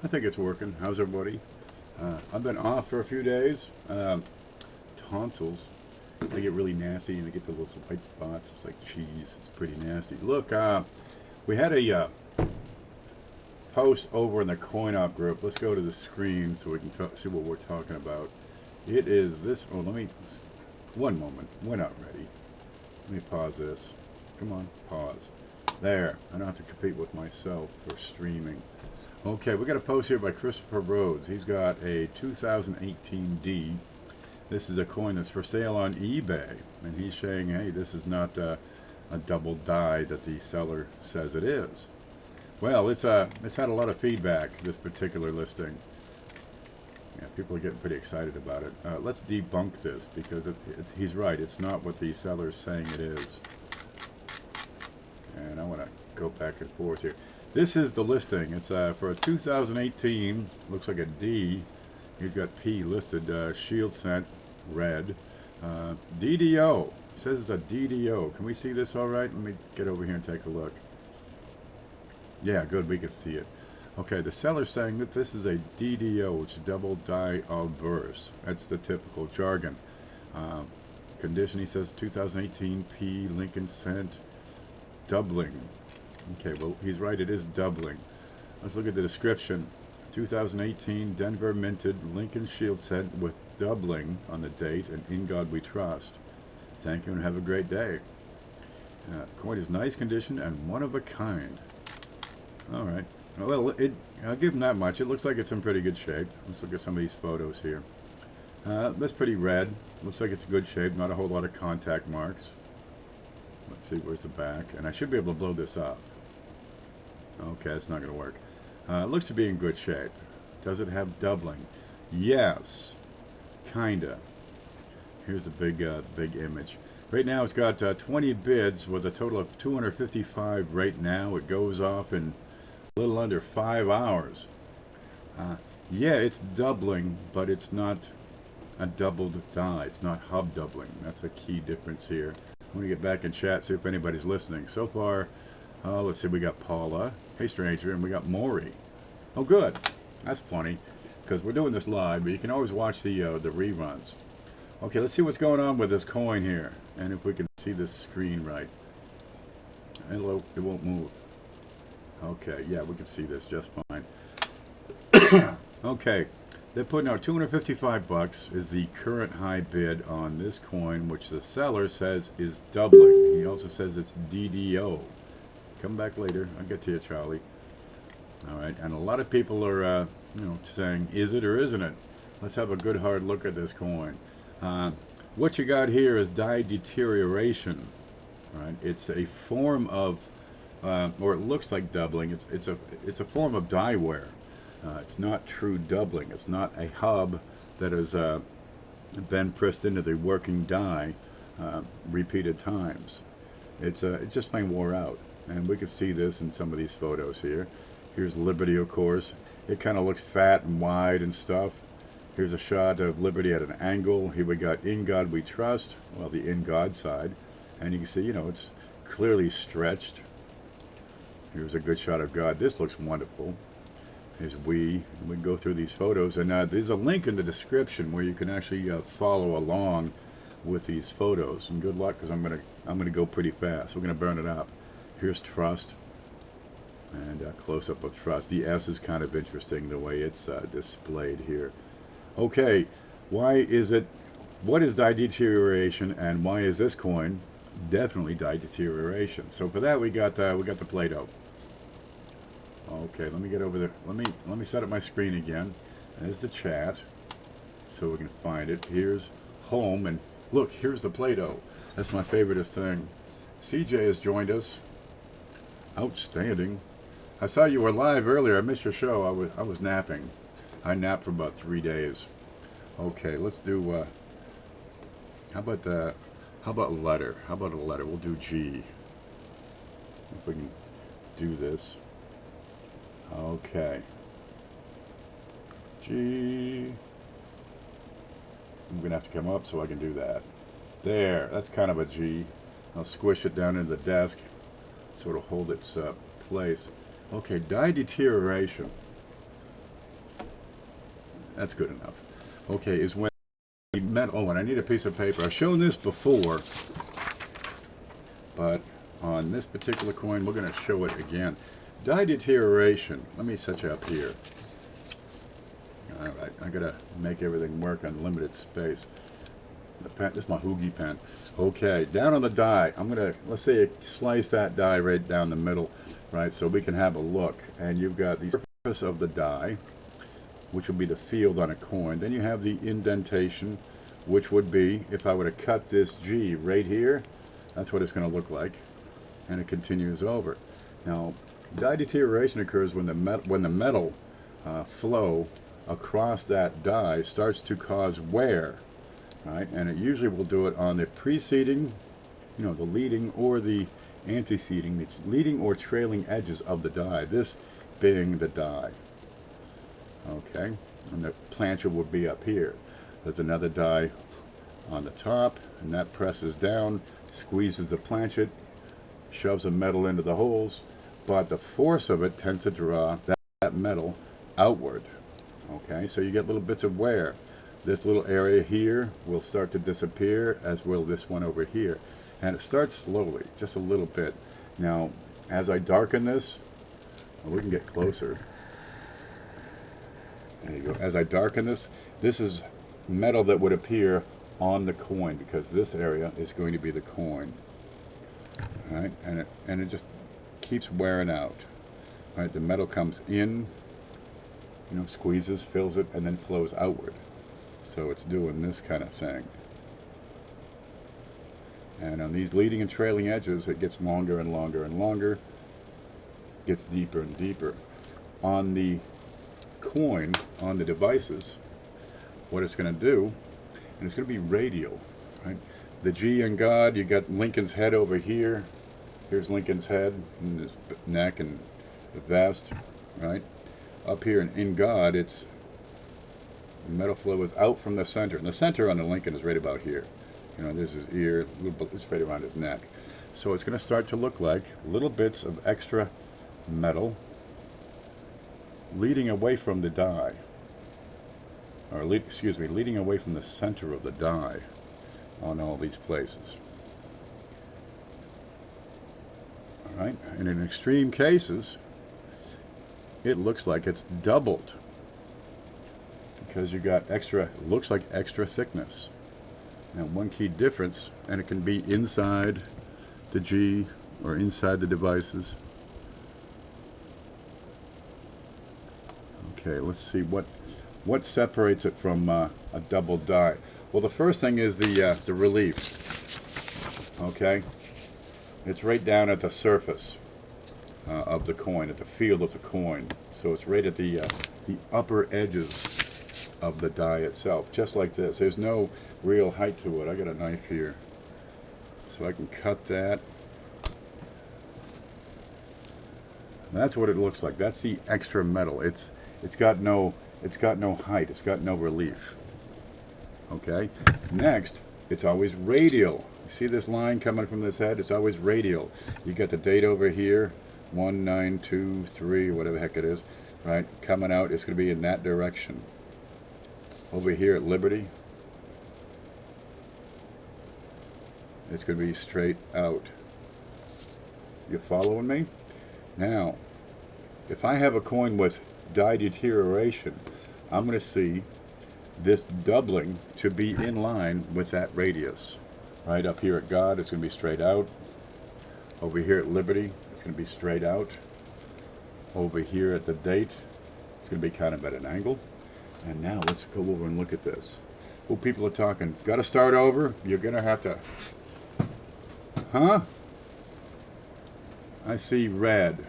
I think it's working. How's everybody? I've been off for a few days. Tonsils, they get really nasty and they get the little white spots. It's like cheese. It's pretty nasty. Look, we had a post over in the coin-op group. Let's go to the screen so we can see what we're talking about. It is this. Oh, let me. One moment. We're not ready. Let me pause this. Come on, pause. There. I don't have to compete with myself for streaming. Okay, we got a post here by Christopher Rhodes. He's got a 2018D. This is a coin that's for sale on eBay, and he's saying, hey, this is not a double die that the seller says it is. Well, it's had a lot of feedback, this particular listing. Yeah, people are getting pretty excited about it. Let's debunk this, because he's right. It's not what the seller's saying it is. And I want to go back and forth here. This is the listing. It's for a 2018, looks like a D. He's got P listed, shield scent, red. DDO, it says it's a DDO. Can we see this all right? Let me get over here and take a look. Yeah, good, we can see it. Okay, the seller's saying that this is a DDO, which is double die obverse. That's the typical jargon. Condition, he says 2018 P, Lincoln scent, doubling. Okay, well, he's right, it is doubling. Let's look at the description. 2018 Denver minted Lincoln shield scent with doubling on the date, and in God we trust. Thank you and have a great day. Coin is nice condition and one of a kind. Alright, well, I'll give him that much. It looks like it's in pretty good shape. Let's look at some of these photos here. That's pretty red. Looks like it's in good shape, not a whole lot of contact marks. Let's see, where's the back? And I should be able to blow this up. Okay, it's not going to work. It looks to be in good shape. Does it have doubling? Yes, kinda. Here's the big image. Right now it's got 20 bids with a total of 255 right now. It goes off in a little under 5 hours. Yeah, it's doubling, but it's not a doubled die. It's not hub doubling. That's a key difference here. I'm going to get back in chat, see if anybody's listening. So far, let's see, we got Paula, hey stranger, and we got Maury. Oh good, that's funny, because we're doing this live, but you can always watch the reruns. Okay, let's see what's going on with this coin here, and if we can see this screen right. Hello, it won't move. Okay, yeah, we can see this just fine. Okay, they're putting out 255 bucks is the current high bid on this coin, which the seller says is doubling. He also says it's DDO. Come back later. I'll get to you, Charlie. All right, and a lot of people are, saying, is it or isn't it? Let's have a good hard look at this coin. What you got here is die deterioration. Right? It's a form of, or it looks like doubling. It's a form of die wear. It's not true doubling. It's not a hub that has been pressed into the working die repeated times. It's just plain wore out. And we can see this in some of these photos here. Here's Liberty, of course. It kind of looks fat and wide and stuff. Here's a shot of Liberty at an angle. Here we got In God We Trust, well, the In God side. And you can see, it's clearly stretched. Here's a good shot of God. This looks wonderful. Here's we can go through these photos. And there's a link in the description where you can actually follow along with these photos. And good luck, because I'm gonna go pretty fast. We're gonna burn it up. Here's Trust, and a close-up of Trust. The S is kind of interesting the way it's displayed here. Okay, why is it? What is die deterioration, and why is this coin definitely die deterioration? So for that we got the Play-Doh. Okay, let me get over there. Let me set up my screen again. There's the chat, so we can find it. Here's home, and look, here's the Play-Doh. That's my favoriteest thing. CJ has joined us. Outstanding. I saw you were live earlier. I missed your show. I was napping. I napped for about 3 days. Okay, let's do how about letter? How about a letter? We'll do G. If we can do this. Okay. G. I'm gonna have to come up so I can do that. There, that's kind of a G. I'll squish it down into the desk, sort of hold its place. Okay, die deterioration. That's good enough. Okay, is when the metal, oh, and I need a piece of paper. I've shown this before, but on this particular coin, we're going to show it again. Die deterioration. Let me set you up here. All right, I got to make everything work on limited space. The pen, this is my Hoogie pen. Okay, down on the die, I'm going to, let's say you slice that die right down the middle, right, so we can have a look. And you've got the surface of the die, which will be the field on a coin. Then you have the indentation, which would be, if I were to cut this G right here, that's what it's going to look like. And it continues over. Now, die deterioration occurs when the metal flow across that die starts to cause wear, right? And it usually will do it on the preceding, the leading or the anteceding, the leading or trailing edges of the die. This being the die. Okay, and the plancha would be up here. There's another die on the top, and that presses down, squeezes the planchet, shoves the metal into the holes, but the force of it tends to draw that metal outward. Okay, so you get little bits of wear. This little area here will start to disappear, as will this one over here. And it starts slowly, just a little bit. Now, as I darken this, we can get closer. There you go. As I darken this, this is metal that would appear on the coin, because this area is going to be the coin. All right, and it just keeps wearing out. All right, the metal comes in, squeezes, fills it, and then flows outward. So it's doing this kind of thing. And on these leading and trailing edges, it gets longer and longer and longer, gets deeper and deeper. On the coin, on the devices, what it's going to do, and it's going to be radial, right? The G in God, you got Lincoln's head over here. Here's Lincoln's head and his neck and the vest, right? Up here in God, it's the metal flow is out from the center, and the center on the Lincoln is right about here. There's his ear, it's right around his neck. So it's going to start to look like little bits of extra metal leading away from the die, or leading away from the center of the die on all these places. All right, and in extreme cases, it looks like it's doubled, because you got extra, looks like extra thickness. Now, one key difference, and it can be inside the G or inside the devices. Okay, let's see what separates it from a double die. Well, the first thing is the relief. Okay, it's right down at the surface of the coin, at the field of the coin. So it's right at the upper edges of the die itself, just like this. There's no real height to it. I got a knife here, so I can cut that. That's what it looks like. That's the extra metal. It's got no height. It's got no relief. Okay. Next, it's always radial. You see this line coming from this head? It's always radial. You got the date over here, 1923, whatever the heck it is, right? Coming out, it's going to be in that direction. Over here at Liberty, it's going to be straight out. You following me? Now, if I have a coin with die deterioration, I'm going to see this doubling to be in line with that radius. Right up here at God, it's going to be straight out. Over here at Liberty, it's going to be straight out. Over here at the date, it's going to be kind of at an angle. And now let's go over and look at this. Oh, people are talking, got to start over? You're going to have to... Huh? I see red.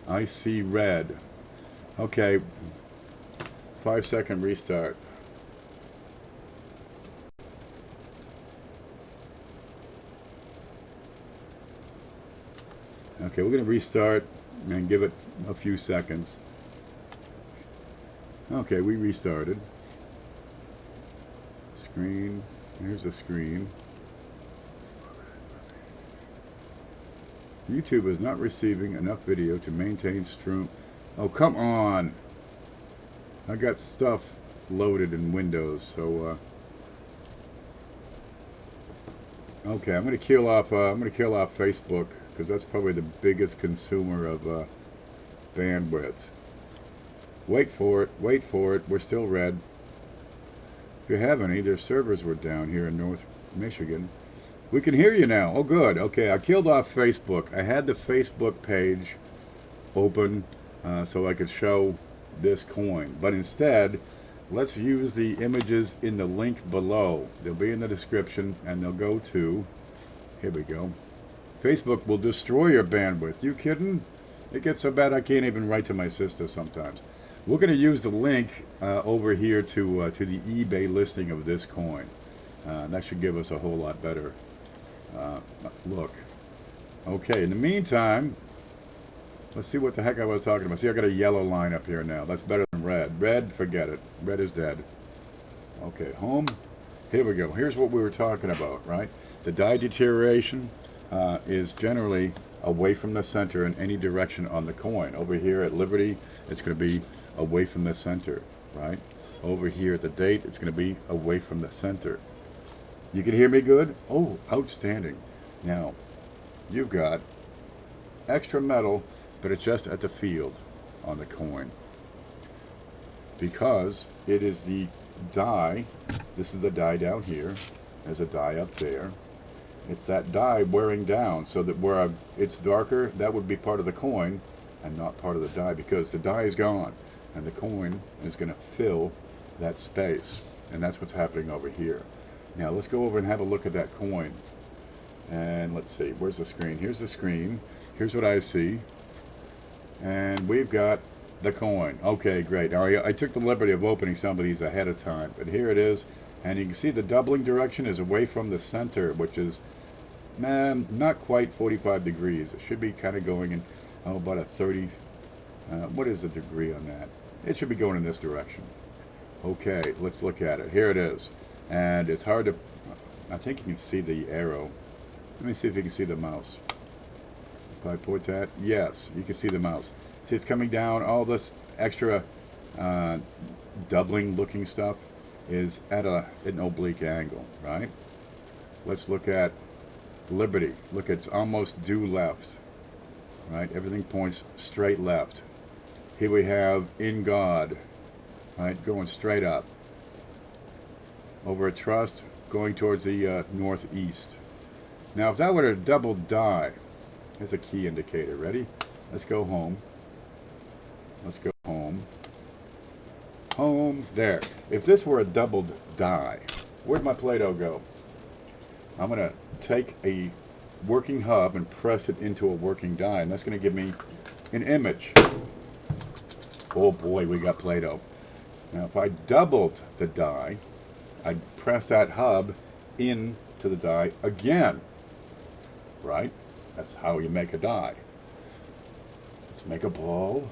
I see red. Okay. 5-second restart. Okay, we're going to restart and give it a few seconds. Okay, we restarted. Screen. Here's the screen. YouTube is not receiving enough video to maintain stream. Oh, come on. I got stuff loaded in Windows, so okay, I'm gonna kill off Facebook because that's probably the biggest consumer of bandwidth. Wait for it, wait for it. We're still red. If you have any, their servers were down here in North Michigan. We can hear you now. Oh, good. Okay, I killed off Facebook. I had the Facebook page open so I could show this coin, but instead, let's use the images in the link below. They'll be in the description, and they'll go to, here we go. Facebook will destroy your bandwidth. You kidding? It gets so bad I can't even write to my sister sometimes. We're going to use the link over here to the eBay listing of this coin. That should give us a whole lot better look. Okay, in the meantime, let's see what the heck I was talking about. See, I got a yellow line up here now. That's better than red. Red, forget it. Red is dead. Okay, home. Here we go. Here's what we were talking about, right? The die deterioration is generally away from the center in any direction on the coin. Over here at Liberty, it's going to be away from the center, right? Over here at the date, it's going to be away from the center. You can hear me good? Oh, outstanding. Now, you've got extra metal, but it's just at the field on the coin. Because it is the die, this is the die down here, there's a die up there. It's that die wearing down, so that where it's darker, that would be part of the coin and not part of the die, because the die is gone and the coin is going to fill that space. And that's what's happening over here. Now let's go over and have a look at that coin. And let's see, where's the screen? Here's the screen. Here's what I see. And we've got the coin. Okay, great. Now I took the liberty of opening some of these ahead of time, but here it is. And you can see the doubling direction is away from the center, which is not quite 45 degrees. It should be kind of going in, about a 30, what is the degree on that? It should be going in this direction. Okay, let's look at it. Here it is. And it's hard to, I think you can see the arrow. Let me see if you can see the mouse. If I put that, yes, you can see the mouse. See, it's coming down. All this extra doubling looking stuff is at an oblique angle, right? Let's look at Liberty. Look, it's almost due left, right? Everything points straight left. Here we have In God, right, going straight up. Over at Trust, going towards the northeast. Now, if that were a double die, here's a key indicator. Ready? Let's go home. Let's go home. Home. There. If this were a doubled die, where'd my Play-Doh go? I'm going to take a working hub and press it into a working die, and that's going to give me an image. Oh boy, we got Play-Doh. Now, if I doubled the die, I'd press that hub into the die again, right? That's how you make a die. Let's make a ball.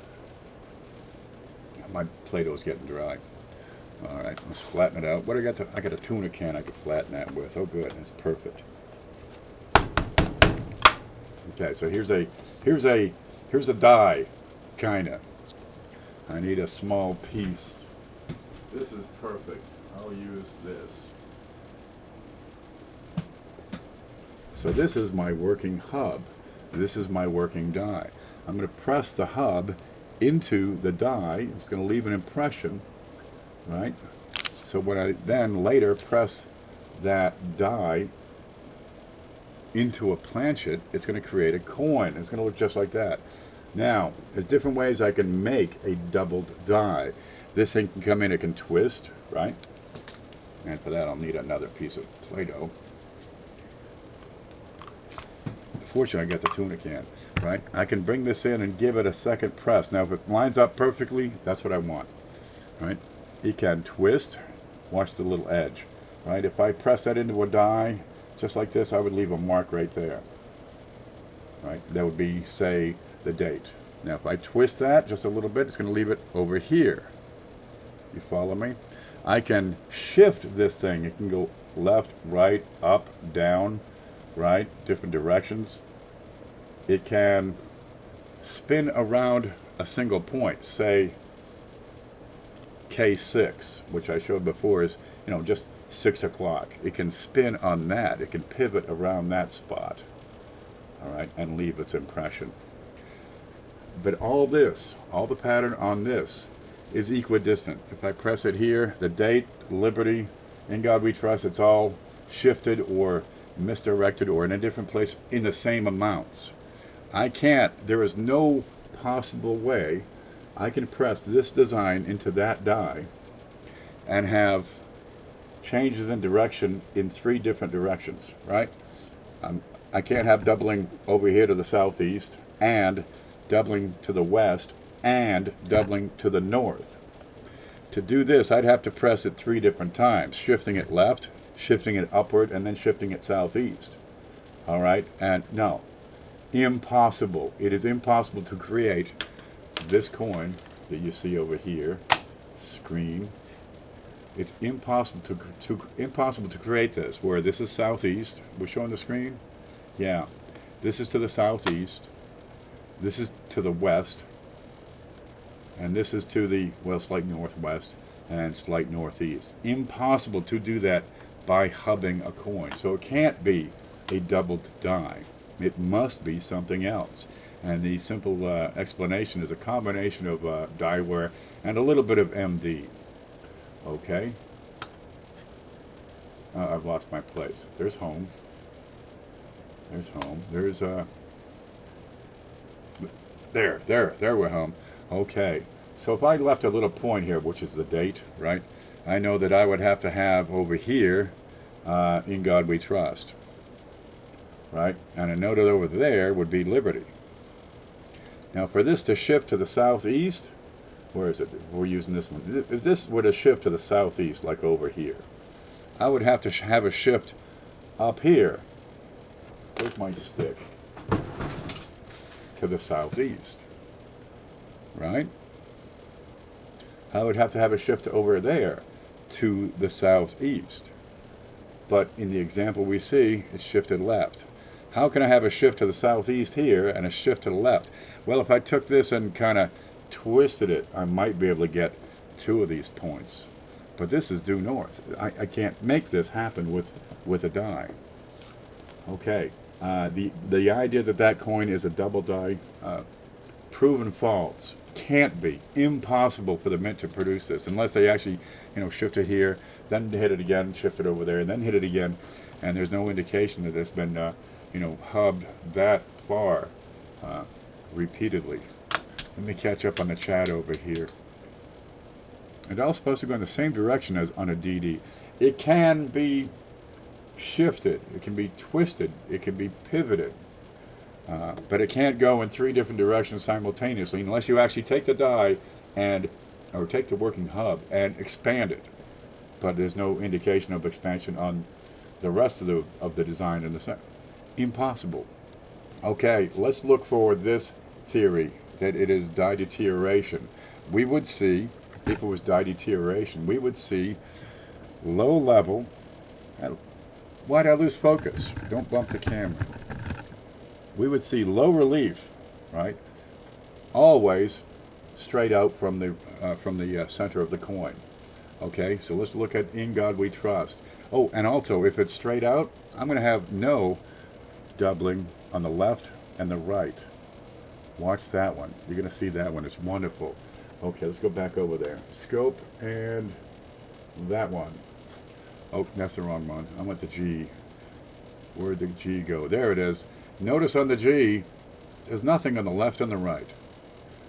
My Play-Doh's getting dry. All right, let's flatten it out. What do I got? I got a tuna can I could flatten that with. Oh, good, that's perfect. Okay, so here's a die, kinda. I need a small piece. This is perfect. I'll use this. So this is my working hub. This is my working die. I'm going to press the hub into the die. It's going to leave an impression, right? So when I then later press that die into a planchet, it's going to create a coin. It's going to look just like that. Now, there's different ways I can make a doubled die. This thing can come in, it can twist, right? And for that, I'll need another piece of Play-Doh. Fortunately, I got the tuna can, right? I can bring this in and give it a second press. Now, if it lines up perfectly, that's what I want, right? You can twist. Watch the little edge, right? If I press that into a die, just like this, I would leave a mark right there, right? That would be, say, the date. Now, if I twist that just a little bit, it's going to leave it over here. You follow me? I can shift this thing. It can go left, right, up, down, right, different directions. It can spin around a single point. Say, K6, which I showed before is, you know, just 6 o'clock. It can spin on that. It can pivot around that spot, all right, and leave its impression. But all this, all the pattern on this is equidistant. If I press it here, the date, liberty, in God we trust, it's all shifted or misdirected or in a different place in the same amounts. I can't, there is no possible way I can press this design into that die and have changes in direction in 3 different directions, right? I can't have doubling over here to the southeast and doubling to the west and doubling to the north. To do this, I'd have to press it 3 different times, shifting it left, shifting it upward, and then shifting it southeast. All right, and no, impossible. It is impossible to create this coin that you see over here, screen. It's impossible to create this, where this is southeast. We're showing the screen? Yeah. This is to the southeast. This is to the west. And this is to the, well, slight northwest and slight northeast. Impossible to do that by hubbing a coin. So it can't be a doubled die. It must be something else. And the simple explanation is a combination of die wear and a little bit of MD. Okay. I've lost my place. There's home. There's home. There's there we're home. Okay. So if I left a little point here, which is the date, right? I know that I would have to have over here, in God we trust, right? And a note over there would be liberty. Now for this to shift to the southeast, where is it? We're using this one. If this were to shift to the southeast, like over here, I would have to have a shift up here. Where's my stick? To the southeast, right? I would have to have a shift over there to the southeast. But in the example we see, it's shifted left. How can I have a shift to the southeast here and a shift to the left? Well, if I took this and kind of twisted it, I might be able to get 2 of these points. But this is due north. I can't make this happen with a die. Okay, the idea that that coin is a double die, proven false. Can't be. Impossible for the mint to produce this unless they actually, you know, shift it here, then hit it again, shift it over there, and then hit it again. And there's no indication that it's been, you know, hubbed that far repeatedly. Let me catch up on the chat over here. It's all supposed to go in the same direction as on a DD. It can be shifted, it can be twisted, it can be pivoted. But it can't go in 3 different directions simultaneously unless you actually take the die and, or take the working hub and expand it. But there's no indication of expansion on the rest of the design in the center. Impossible. Okay, let's look for this theory that it is die deterioration. We would see, if it was die deterioration, we would see low level. Why'd I lose focus? Don't bump the camera. We would see low relief, right? Always straight out from the center of the coin. Okay, so let's look at In God We Trust. Oh, and also if it's straight out, I'm going to have no doubling on the left and the right. Watch that one. You're going to see that one. It's wonderful. Okay, let's go back over there. Scope and that one. Oh, that's the wrong one. I want the G. Where'd the G go? There it is. Notice on the G, there's nothing on the left and the right.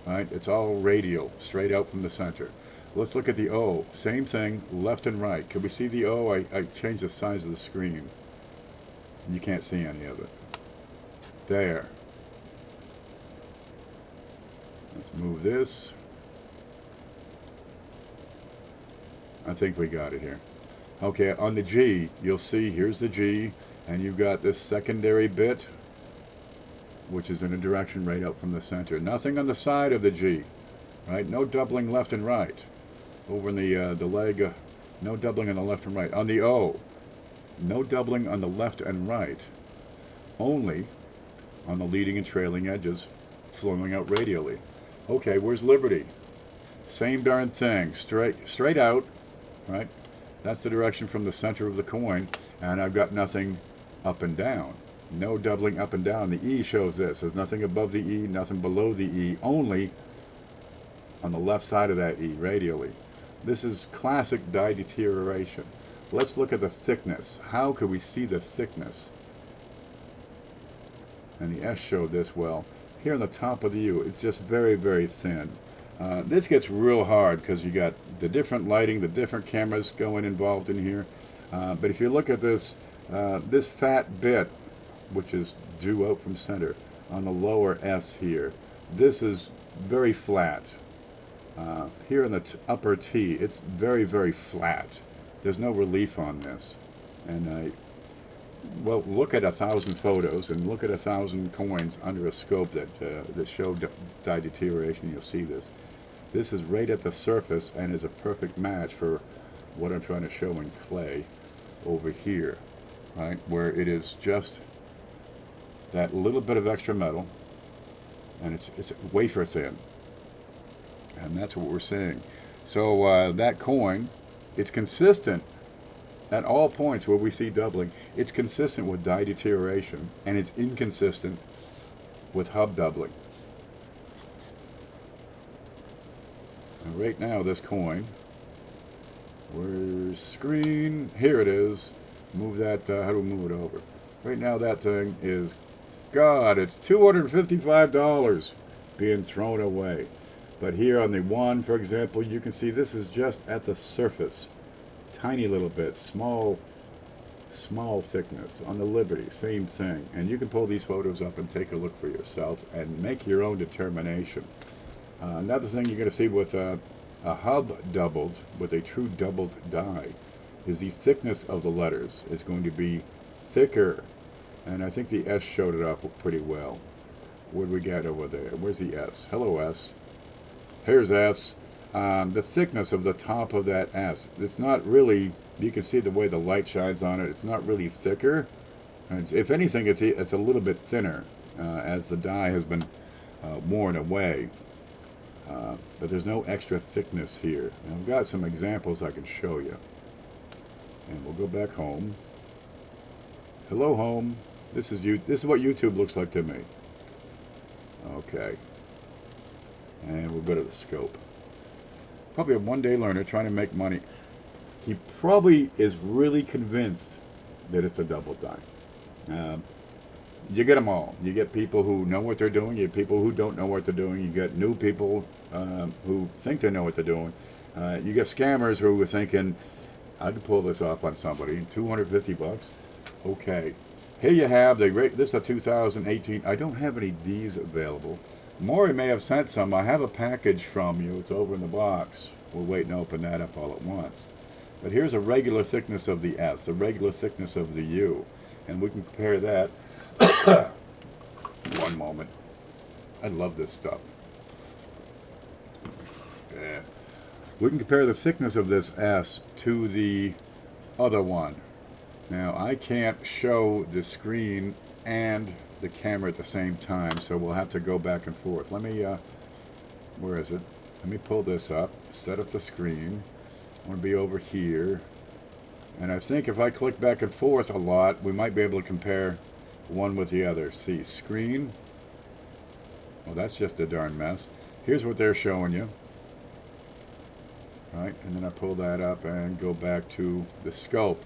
Right? It's all radial, straight out from the center. Let's look at the O. Same thing, left and right. Can we see the O? I changed the size of the screen. You can't see any of it. There. Let's move this. I think we got it here. Okay, on the G, you'll see here's the G, and you've got this secondary bit, which is in a direction right out from the center. Nothing on the side of the G, right? No doubling left and right. Over in the leg, no doubling on the left and right. On the O, no doubling on the left and right. Only on the leading and trailing edges, flowing out radially. Okay, where's liberty? Same darn thing, straight out, right? That's the direction from the center of the coin, and I've got nothing up and down. No doubling up and down. The E shows this. There's nothing above the E, nothing below the E, only on the left side of that E, radially. This is classic die deterioration. Let's look at the thickness. How could we see the thickness? And the S showed this well. Here on the top of the U, it's just very, very thin. This gets real hard because you got the different lighting, the different cameras going involved in here. But if you look at this, this fat bit, which is due out from center, on the lower S here, this is very flat. Here in the upper T, it's very, very flat. There's no relief on this. And well, look at 1,000 photos and look at 1,000 coins under a scope that show die deterioration. You'll see this. This is right at the surface and is a perfect match for what I'm trying to show in clay over here, right? Where it is just that little bit of extra metal, and it's wafer thin, and that's what we're seeing. So that coin, it's consistent at all points where we see doubling. It's consistent with die deterioration, and it's inconsistent with hub doubling. And right now, this coin, where's screen? Here it is. Move that. How do we move it over? Right now, that thing is, God, it's $255 being thrown away. But here on the one, for example, you can see this is just at the surface. Tiny little bit, small thickness. On the Liberty, same thing. And you can pull these photos up and take a look for yourself and make your own determination. Another thing you're going to see with a hub doubled, with a true doubled die, is the thickness of the letters is going to be thicker. And I think the S showed it up pretty well. What do we got over there? Where's the S? Hello, S. Here's S. The thickness of the top of that S, it's not really, you can see the way the light shines on it, it's not really thicker. And if anything, it's a little bit thinner as the die has been worn away. But there's no extra thickness here. And I've got some examples I can show you. And we'll go back home. Hello, home. This is what YouTube looks like to me. Okay. And we'll go to the scope. Probably a one-day learner trying to make money. He probably is really convinced that it's a double die. You get them all. You get people who know what they're doing. You get people who don't know what they're doing. You get new people who think they know what they're doing. You get scammers who are thinking, I could pull this off on somebody. 250 bucks. Okay. Here you have this is a 2018. I don't have any D's available. Maury may have sent some. I have a package from you. It's over in the box. We'll wait and open that up all at once. But here's a regular thickness of the S, the regular thickness of the U. And we can compare that. One moment. I love this stuff. Yeah. We can compare the thickness of this S to the other one. Now, I can't show the screen and the camera at the same time, so we'll have to go back and forth. Let me, where is it? Let me pull this up, set up the screen. I want to be over here. And I think if I click back and forth a lot, we might be able to compare one with the other. See, screen. Well, that's just a darn mess. Here's what they're showing you. Right, and then I pull that up and go back to the scope.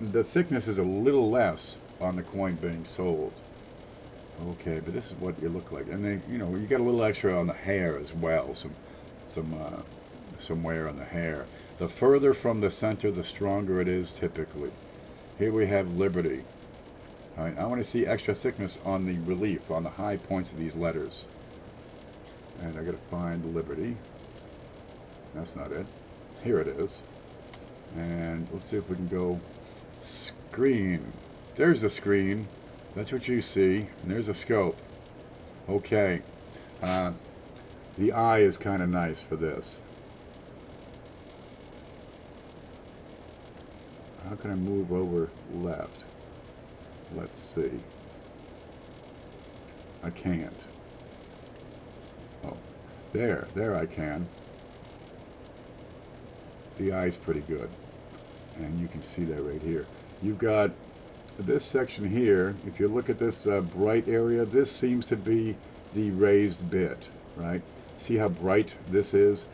The thickness is a little less on the coin being sold. Okay, but this is what you look like. And then, you know, you get a little extra on the hair as well. Some wear on the hair. The further from the center, the stronger it is typically. Here we have Liberty. All right, I want to see extra thickness on the relief, on the high points of these letters. And I got to find Liberty. That's not it. Here it is. And let's see if we can go screen. There's the screen. That's what you see. And there's a scope. Okay. The eye is kind of nice for this. How can I move over left? Let's see. I can't. Oh. There I can. The eye's pretty good. And you can see that right here. You've got this section here. If you look at this bright area, this seems to be the raised bit, right? See how bright this is?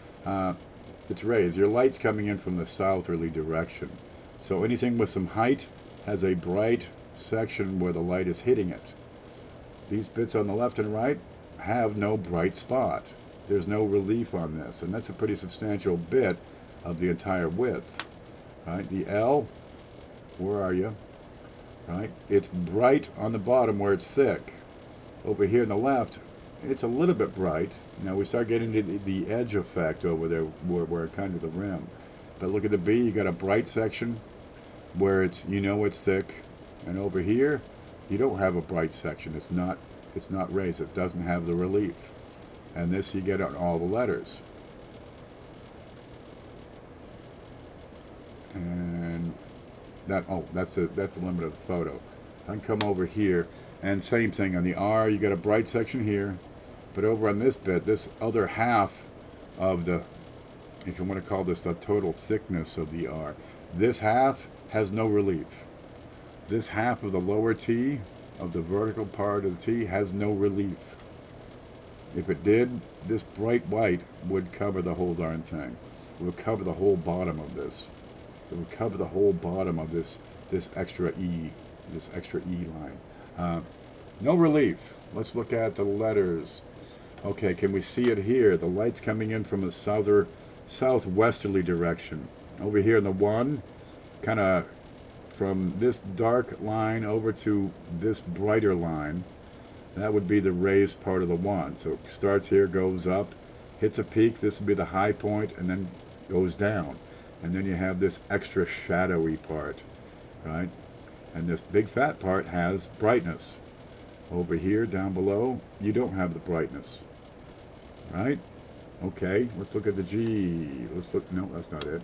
It's raised. Your light's coming in from the southerly direction. So anything with some height has a bright section where the light is hitting it. These bits on the left and right have no bright spot. There's no relief on this, and that's a pretty substantial bit of the entire width. Right? The L, where are you? Right? It's bright on the bottom where it's thick. Over here on the left, it's a little bit bright. Now we start getting to the edge effect over there where kind of the rim. But look at the B, you got a bright section where it's, you know, it's thick. And over here, you don't have a bright section. It's not raised. It doesn't have the relief. And this you get on all the letters. And that, oh, that's the limit of the photo. I can come over here, and same thing on the R. You got a bright section here, but over on this bit, this other half of the, if you want to call this the total thickness of the R, this half has no relief. This half of the lower T, of the vertical part of the T, has no relief. If it did, this bright white would cover the whole darn thing. It would cover the whole bottom of this. It would cover the whole bottom of this extra E, this extra E line. No relief. Let's look at the letters. Okay, can we see it here? The light's coming in from a southwesterly direction. Over here in the 1, kind of from this dark line over to this brighter line. That would be the raised part of the 1. So it starts here, goes up, hits a peak. This would be the high point, and then goes down. And then you have this extra shadowy part, right? And this big fat part has brightness. Over here, down below, you don't have the brightness, right? Okay, let's look at the G. Let's look, no, that's not it.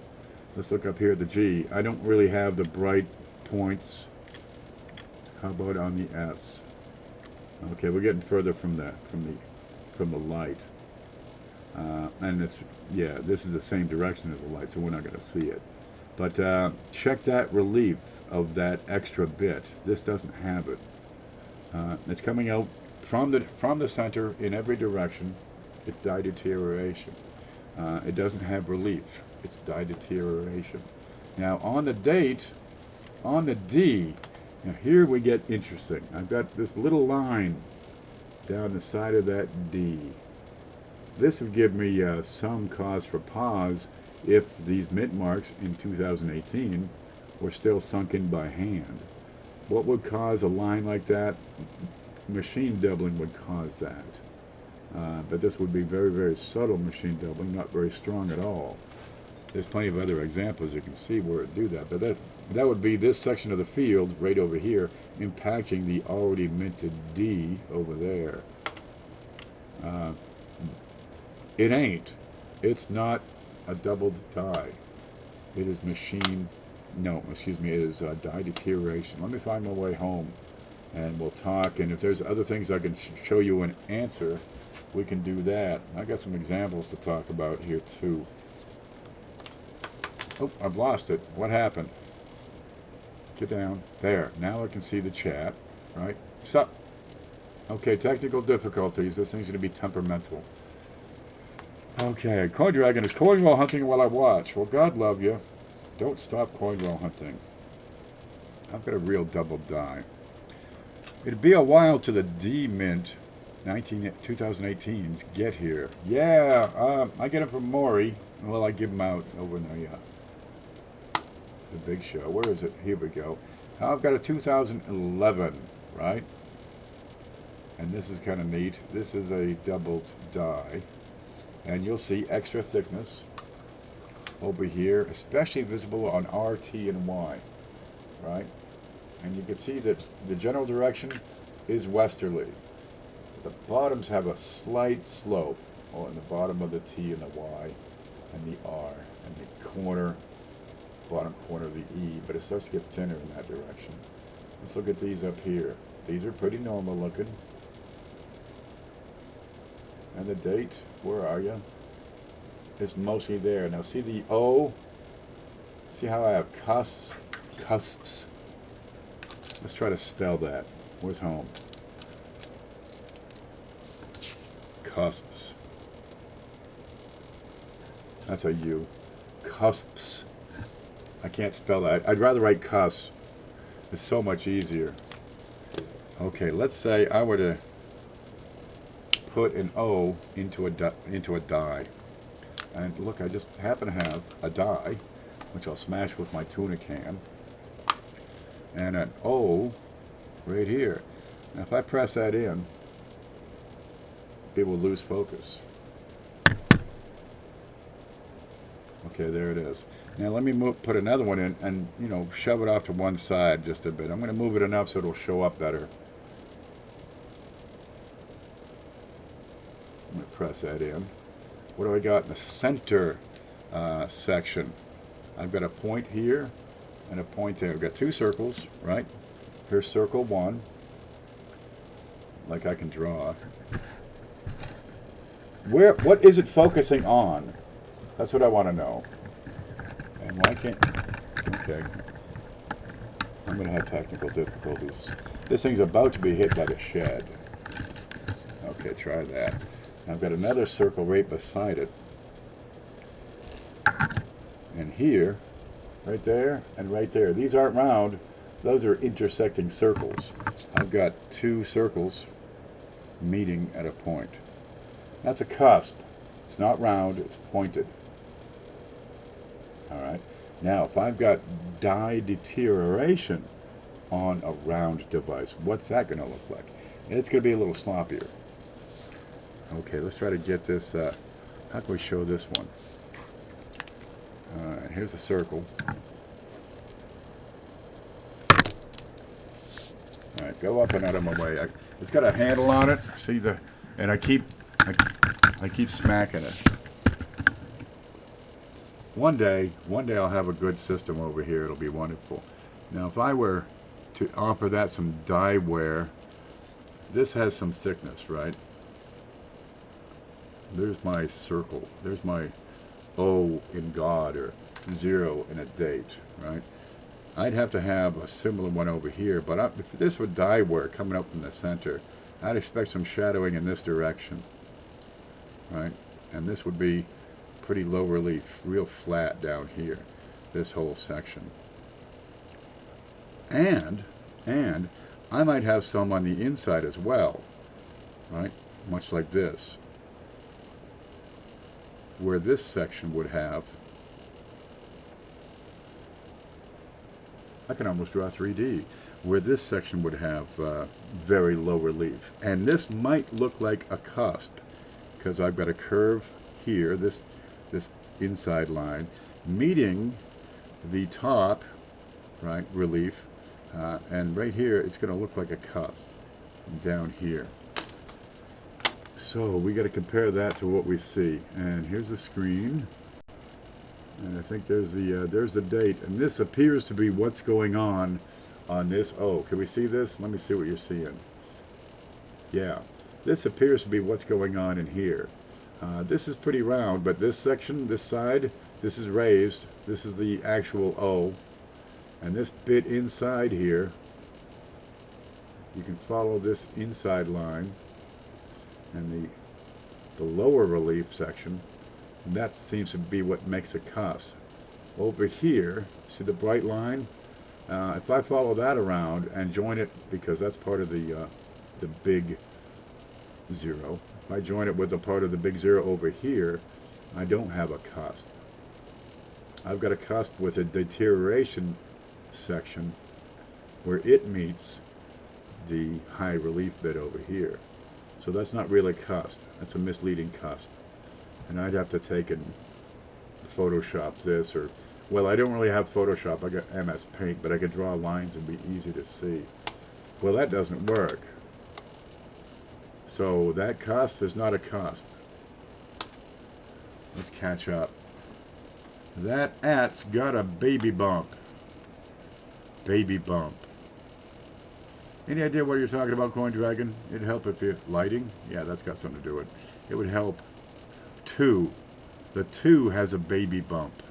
Let's look up here at the G. I don't really have the bright points. How about on the S? Okay, we're getting further from the light. And it's, yeah, this is the same direction as the light, so we're not going to see it. But check that relief of that extra bit. This doesn't have it. It's coming out from the center in every direction. It's dye deterioration. It doesn't have relief. It's dye deterioration. Now on the date, on the D, now here we get interesting. I've got this little line down the side of that D. This would give me some cause for pause if these mint marks in 2018 were still sunk in by hand. What would cause a line like that? Machine doubling would cause that. But this would be very, very subtle machine doubling, not very strong at all. There's plenty of other examples you can see where it do that. But that would be this section of the field right over here impacting the already minted D over there. It ain't. It's not a doubled dye. It is machine, no, excuse me, it is dye deterioration. Let me find my way home and we'll talk. And if there's other things I can show you an answer, we can do that. I got some examples to talk about here too. Oh, I've lost it. What happened? Get down. There. Now I can see the chat. Right? Stop. Okay, technical difficulties. This thing's going to be temperamental. Okay, Coin Dragon is coin roll hunting while I watch. Well, God love you. Don't stop coin roll hunting. I've got a real double die. It'd be a while to the D mint 2018s get here. Yeah, I get them from Maury. Well, I give them out over in the big show. Where is it? Here we go. I've got a 2011, right? And this is kind of neat. This is a doubled die. And you'll see extra thickness over here, especially visible on R, T, and Y, right? And you can see that the general direction is westerly. The bottoms have a slight slope on the bottom of the T and the Y and the R and the corner, bottom corner of the E, but it starts to get thinner in that direction. Let's look at these up here. These are pretty normal looking. And the date, where are you? It's mostly there. Now see the O? See how I have cusps? Cusps. Let's try to spell that. Where's home? Cusps. That's a U. Cusps. I can't spell that. I'd rather write cusps. It's so much easier. Okay, let's say I were to put an O into a die. And look, I just happen to have a die, which I'll smash with my tuna can, and an O right here. Now if I press that in, it will lose focus. Okay, there it is. Now let me put another one in and, you know, shove it off to one side just a bit. I'm going to move it enough so it'll show up better. I'm going to press that in. What do I got in the center section? I've got a point here and a point there. I've got two circles, right? Here's circle one, like I can draw. What is it focusing on? That's what I want to know. And why can't... Okay. I'm going to have technical difficulties. This thing's about to be hit by the shed. Okay, try that. I've got another circle right beside it. And here, right there, and right there. These aren't round. Those are intersecting circles. I've got two circles meeting at a point. That's a cusp. It's not round, it's pointed. Alright. Now, if I've got die deterioration on a round device, what's that going to look like? It's going to be a little sloppier. Okay, let's try to get this, how can we show this one? Alright, here's a circle. Alright, go up and out of my way. It's got a handle on it, see the, and I keep smacking it. One day I'll have a good system over here. It'll be wonderful. Now, if I were to offer that some die wear, this has some thickness, right? There's my circle. There's my O in God or 0 in a date, right? I'd have to have a similar one over here, but if this would die wear coming up from the center, I'd expect some shadowing in this direction, right? And this would be pretty low relief, real flat down here, this whole section. And I might have some on the inside as well, right? Much like this, where this section would have, I can almost draw 3D, where this section would have very low relief. And this might look like a cusp, because I've got a curve here, this inside line, meeting the top, right, relief, and right here it's going to look like a cusp down here. So we got to compare that to what we see. And here's the screen, and I think there's the date, and this appears to be what's going on this. Oh, can we see this? Let me see what you're seeing. Yeah, this appears to be what's going on in here. This is pretty round, but this section, this side, this is raised. This is the actual O, and this bit inside here, you can follow this inside line, and the lower relief section, and that seems to be what makes a cusp. Over here, see the bright line? If I follow that around and join it, because that's part of the big 0. If I join it with a part of the big 0 over here, I don't have a cusp. I've got a cusp with a deterioration section where it meets the high relief bit over here. So that's not really a cusp. That's a misleading cusp. And I'd have to take and Photoshop this, or, well, I don't really have Photoshop. I got MS Paint, but I could draw lines and be easy to see. Well, that doesn't work. So that cusp is not a cusp. Let's catch up. That at's got a baby bump. Baby bump. Any idea what you're talking about, Coin Dragon? It'd help if you lighting. Yeah, that's got something to do with it. It would help. 2. The 2 has a baby bump,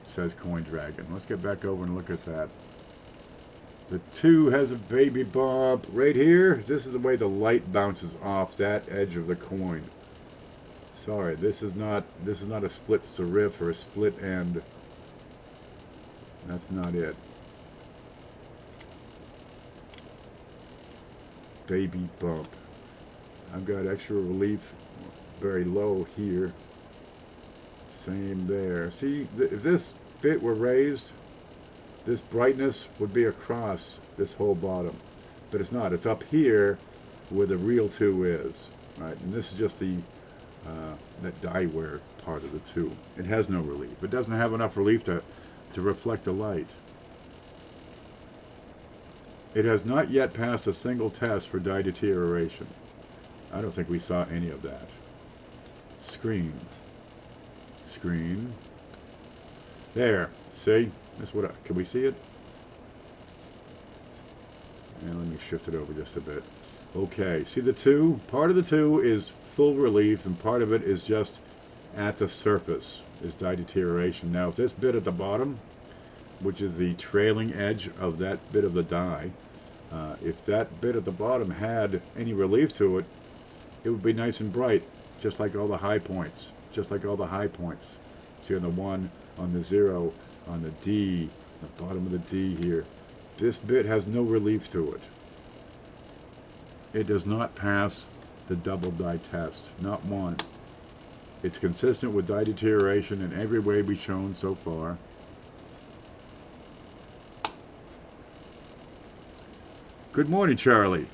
says Coin Dragon. Let's get back over and look at that. The 2 has a baby bump right here. This is the way the light bounces off that edge of the coin. Sorry, this is not a split serif or a split end. That's not it. Baby bump. I've got extra relief very low here. Same there. See, if this bit were raised, this brightness would be across this whole bottom. But it's not. It's up here where the real 2 is. Right? And this is just the that die wear part of the 2. It has no relief. It doesn't have enough relief to reflect the light. It has not yet passed a single test for die deterioration. I don't think we saw any of that. Screen. Screen. There. See? That's what can we see it? And let me shift it over just a bit. Okay. See the 2? Part of the 2 is full relief, and part of it is just at the surface, is die deterioration. Now, if this bit at the bottom, which is the trailing edge of that bit of the die, if that bit at the bottom had any relief to it, it would be nice and bright, just like all the high points. Just like all the high points. See on the 1, on the 0, on the D, the bottom of the D here. This bit has no relief to it. It does not pass the double die test. Not one. It's consistent with die deterioration in every way we've shown so far. Good morning, Charlie.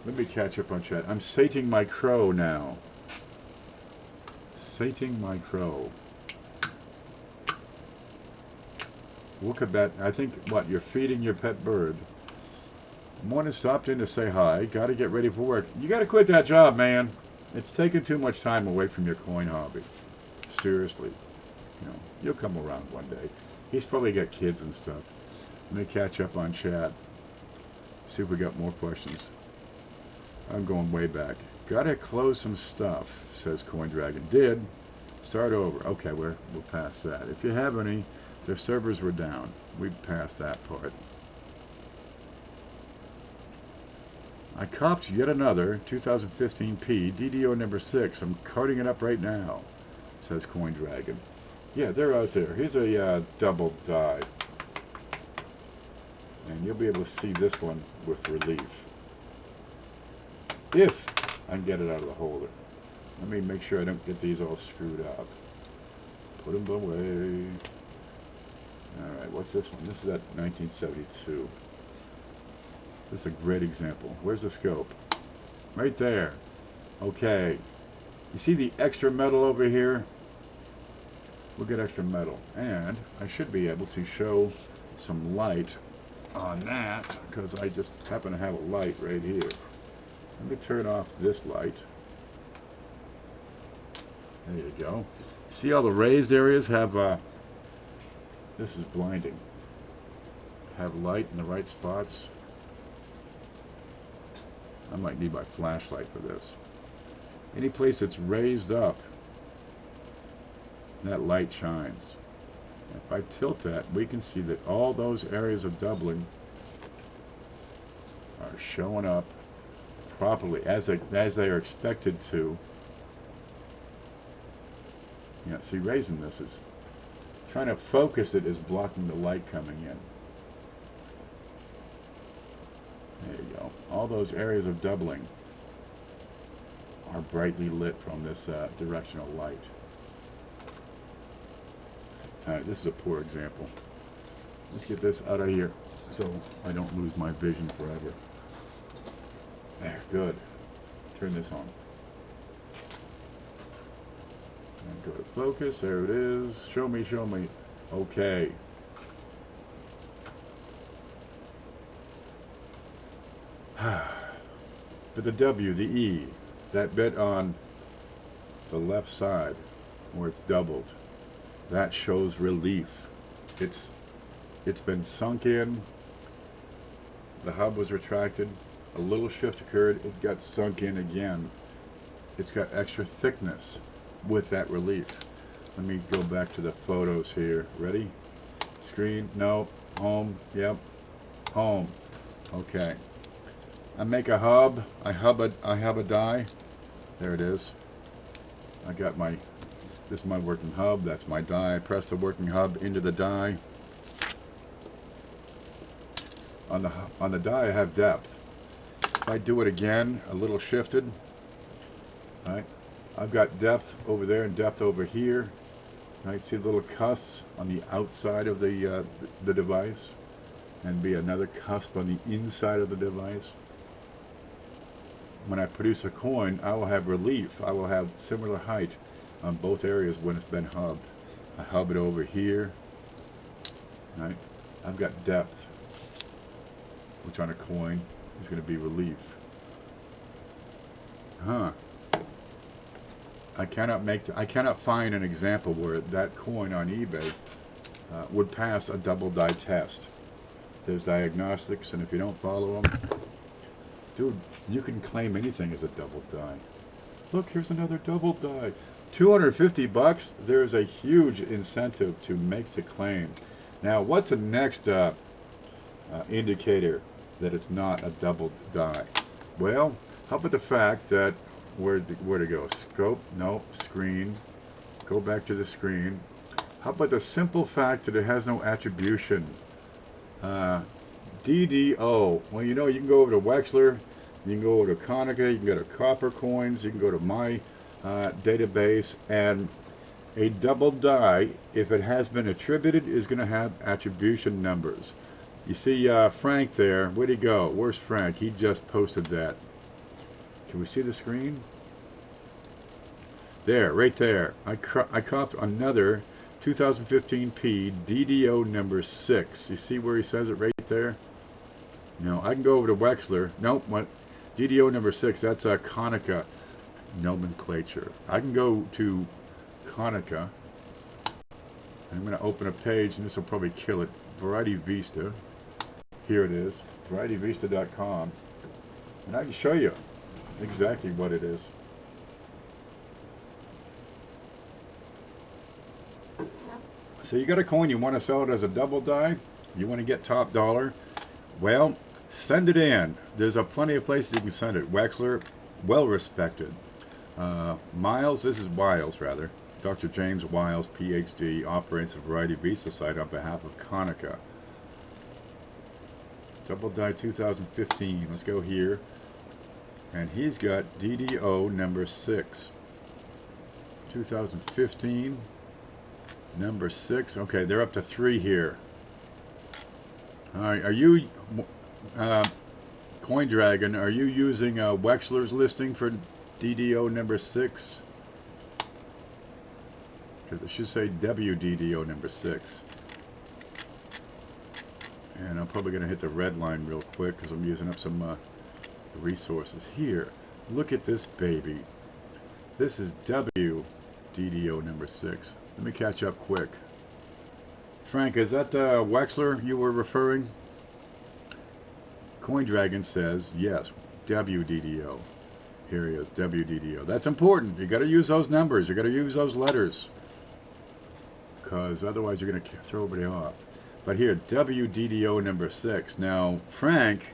Let me catch up on chat. I'm sating my crow now. Sating my crow. Look at that. I think, what, you're feeding your pet bird. Morning, stopped in to say hi. Got to get ready for work. You got to quit that job, man. It's taking too much time away from your coin hobby. Seriously. You know, you'll come around one day. He's probably got kids and stuff. Let me catch up on chat. See if we got more questions. I'm going way back. Gotta close some stuff, says Coin Dragon. Did. Start over. Okay, we'll pass that. If you have any, their servers were down. We've passed that part. I copped yet another 2015P DDO number 6. I'm carting it up right now, says Coin Dragon. Yeah, they're out there. Here's a double die. And you'll be able to see this one with relief. If I can get it out of the holder. Let me make sure I don't get these all screwed up. Put them away. Alright, what's this one? This is at 1972. This is a great example. Where's the scope? Right there. Okay. You see the extra metal over here? We'll get extra metal. And I should be able to show some light on that, because I just happen to have a light right here. Let me turn off this light. There you go. See all the raised areas have, this is blinding. Have light in the right spots. I might need my flashlight for this. Any place that's raised up, that light shines. If I tilt that, we can see that all those areas of doubling are showing up properly as they are expected to. Yeah, see, raising this is trying to focus it is blocking the light coming in. There you go. All those areas of doubling are brightly lit from this directional light. Alright, this is a poor example. Let's get this out of here so I don't lose my vision forever. There, good. Turn this on. And go to focus. There it is. Show me, show me. Okay. But the W, the E, that bit on the left side where it's doubled, that shows relief. It's been sunk in. the hub was retracted, a little shift occurred, it got sunk in again. It's got extra thickness with that relief. Let me go back to the photos here. Ready? Screen, no, home, yep, home. Okay. I make a hub, I hub a die. There it is. I got my, this is my working hub, that's my die. I press the working hub into the die. On the die I have depth. If I do it again, a little shifted, right? I've got depth over there and depth over here. Right? See the little cusps on the outside of the device, and be another cusp on the inside of the device. When I produce a coin, I will have relief. I will have similar height on both areas when it's been hubbed. I hub it over here. Right? I've got depth, which on a coin is going to be relief. Huh. I cannot find an example where that coin on eBay would pass a double die test. There's diagnostics, and if you don't follow them, dude, you can claim anything as a double die. Look, here's another double die. 250 bucks. There's a huge incentive to make the claim. Now, what's the next indicator that it's not a double die? Well, how about the fact that where to go? Scope? No. Screen. Go back to the screen. How about the simple fact that it has no attribution? DDO. Well, you know, you can go over to Wexler, you can go over to Konica, you can go to Copper Coins, you can go to my database, and a double die, if it has been attributed, is going to have attribution numbers. You see Frank there. Where'd he go? Where's Frank? He just posted that. Can we see the screen? There, right there. I copped another 2015P DDO number 6. You see where he says it right there? No, I can go over to Wexler. Nope, what? DDO number 6, that's a Konica nomenclature. I can go to Konica. I'm going to open a page, and this will probably kill it. Variety Vista. Here it is. VarietyVista.com. And I can show you exactly what it is. So you got a coin, you want to sell it as a double die, you want to get top dollar, well, send it in. There's plenty of places you can send it. Wexler, well respected. Miles, this is Wiles rather. Dr. James Wiles, PhD, operates a Variety Vista site on behalf of Konica. Double die 2015. Let's go here. And he's got DDO number 6. 2015. Number 6. Okay, they're up to 3 here. Alright, are you, Coin Dragon, are you using Wexler's listing for DDO number 6? Because it should say WDDO number 6. And I'm probably going to hit the red line real quick because I'm using up some resources here. Look at this baby. This is WDDO number 6. Let me catch up quick. Frank, is that Wexler you were referring? Coin Dragon says yes, WDDO. Here he is, WDDO. That's important. You got to use those numbers. You got to use those letters, because otherwise you're going to throw everybody off. But here, WDDO number 6. Now, Frank,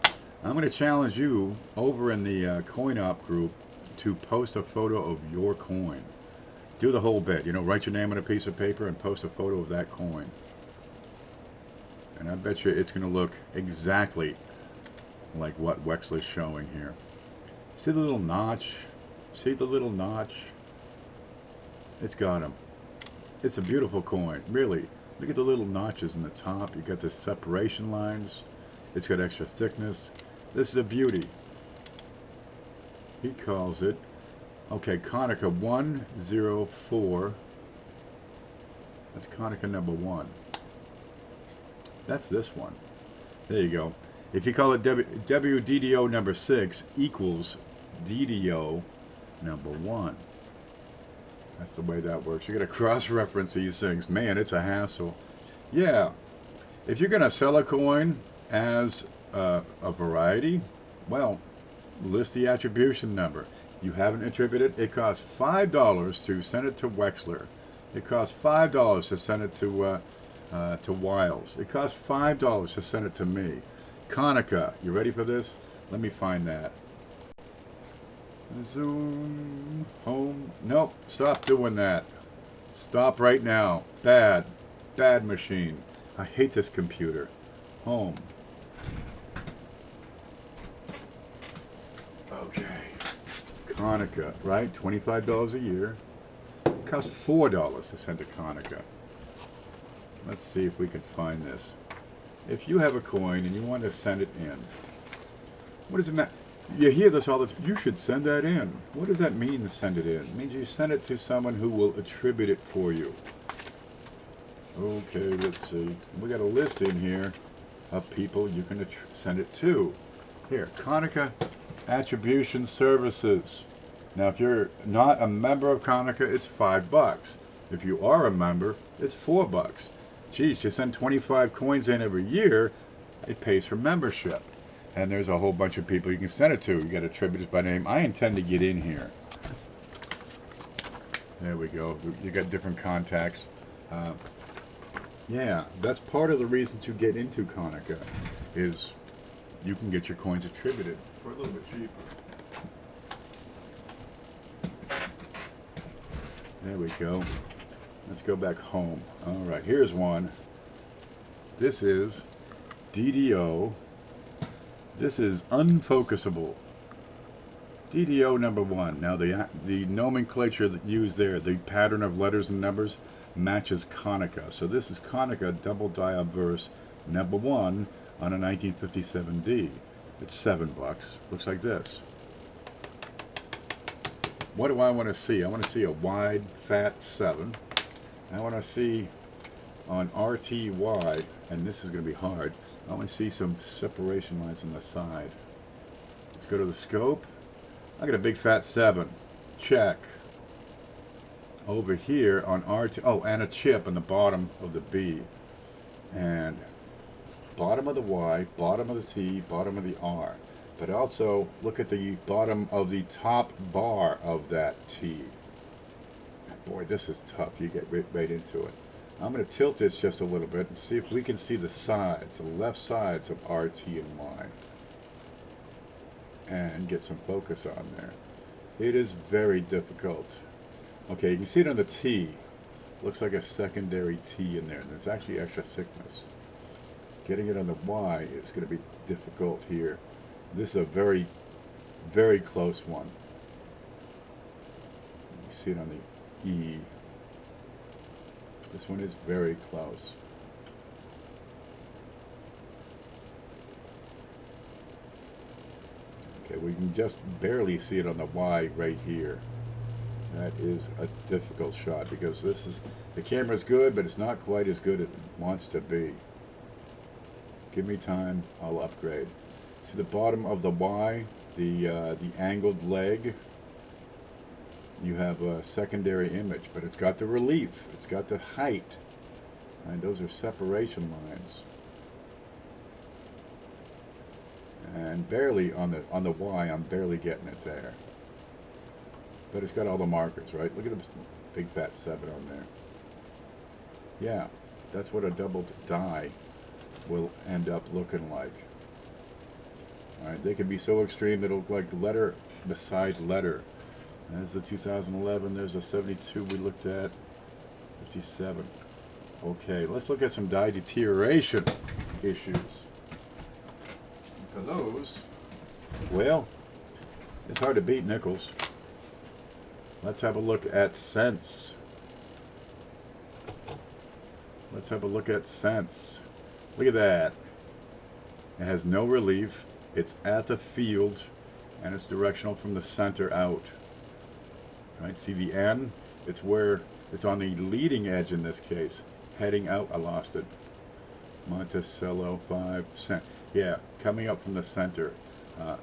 I'm going to challenge you over in the Coin Op group to post a photo of your coin. Do the whole bit. You know, write your name on a piece of paper and post a photo of that coin. And I bet you it's going to look exactly like what Wexler's showing here. See the little notch? See the little notch? It's got them. It's a beautiful coin, really. Look at the little notches in the top. You got the separation lines. It's got extra thickness. This is a beauty. He calls it, okay, Konica 104. That's Konica number 1. That's this one. There you go. If you call it WDDO number 6 equals DDO number 1. That's the way that works. You got to cross-reference these things. Man, it's a hassle. Yeah. If you're going to sell a coin as a variety? Well, list the attribution number. You haven't attributed. It costs $5 to send it to Wexler. It costs $5 to send it to Wiles. It costs $5 to send it to me. Konica, you ready for this? Let me find that. Zoom, home. Nope, stop doing that. Stop right now. Bad machine. I hate this computer. Home. Okay. Konica, right? $25 a year. It costs $4 to send to Konica. Let's see if we can find this. If you have a coin and you want to send it in, what does it matter? You hear this all the time. You should send that in. What does that mean, send it in? It means you send it to someone who will attribute it for you. Okay, let's see. We got a list in here of people you can send it to. Here, Konica Attribution Services. Now, if you're not a member of Konica, it's $5. If you are a member, it's $4. Geez, you send 25 coins in every year, it pays for membership. And there's a whole bunch of people you can send it to. You got attributors by name. I intend to get in here. There we go. You got different contacts. Yeah, that's part of the reason to get into Konica, is you can get your coins attributed for a little bit cheaper. There we go. Let's go back home. All right, here's one. This is DDO. This is unfocusable. DDO number 1. Now the nomenclature that used there, the pattern of letters and numbers, matches Konica. So this is Konica double dial verse number 1 on a 1957D. It's $7. Looks like this. What do I want to see? I want to see a wide, fat 7. I want to see on RTY, and this is going to be hard, I want to see some separation lines on the side. Let's go to the scope. I got a big fat 7. Check. Over here on RT, oh, and a chip on the bottom of the B. And bottom of the Y, bottom of the T, bottom of the R. But also look at the bottom of the top bar of that T. Boy, this is tough. You get right into it. I'm going to tilt this just a little bit and see if we can see the sides, the left sides of R, T, and Y. And get some focus on there. It is very difficult. Okay, you can see it on the T. Looks like a secondary T in there. And there's actually extra thickness. Getting it on the Y is going to be difficult here. This is a very, very close one. You see it on the E. This one is very close. Okay, we can just barely see it on the Y right here. That is a difficult shot because this is, the camera's good, but it's not quite as good as it wants to be. Give me time, I'll upgrade. See the bottom of the Y, the angled leg. You have a secondary image, but it's got the relief, it's got the height, and those are separation lines. And barely on the Y, I'm barely getting it there. But it's got all the markers, right? Look at the big fat 7 on there. Yeah, that's what a double die will end up looking like. All right, they can be so extreme that it'll look like letter beside letter. There's the 2011, there's the 72 we looked at, 57. Okay, let's look at some die deterioration issues. For those, well, it's hard to beat nickels. Let's have a look at cents. Let's have a look at cents. Look at that. It has no relief. It's at the field, and it's directional from the center out. Right? See the N? It's where it's on the leading edge in this case. Heading out, I lost it. Monticello 5 cent. Yeah, coming up from the center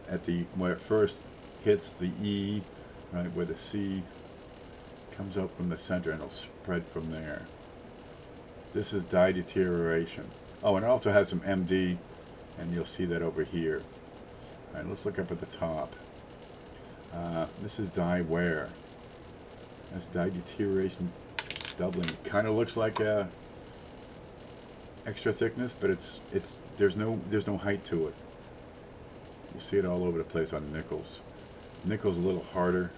at the where it first hits the E, right, where the C comes up from the center and it'll spread from there. This is die deterioration. Oh, and it also has some MD and you'll see that over here. All right, let's look up at the top. This is die wear. That's die deterioration doubling. Kind of looks like extra thickness, but there's no height to it. You see it all over the place on nickels. Nickel's a little harder,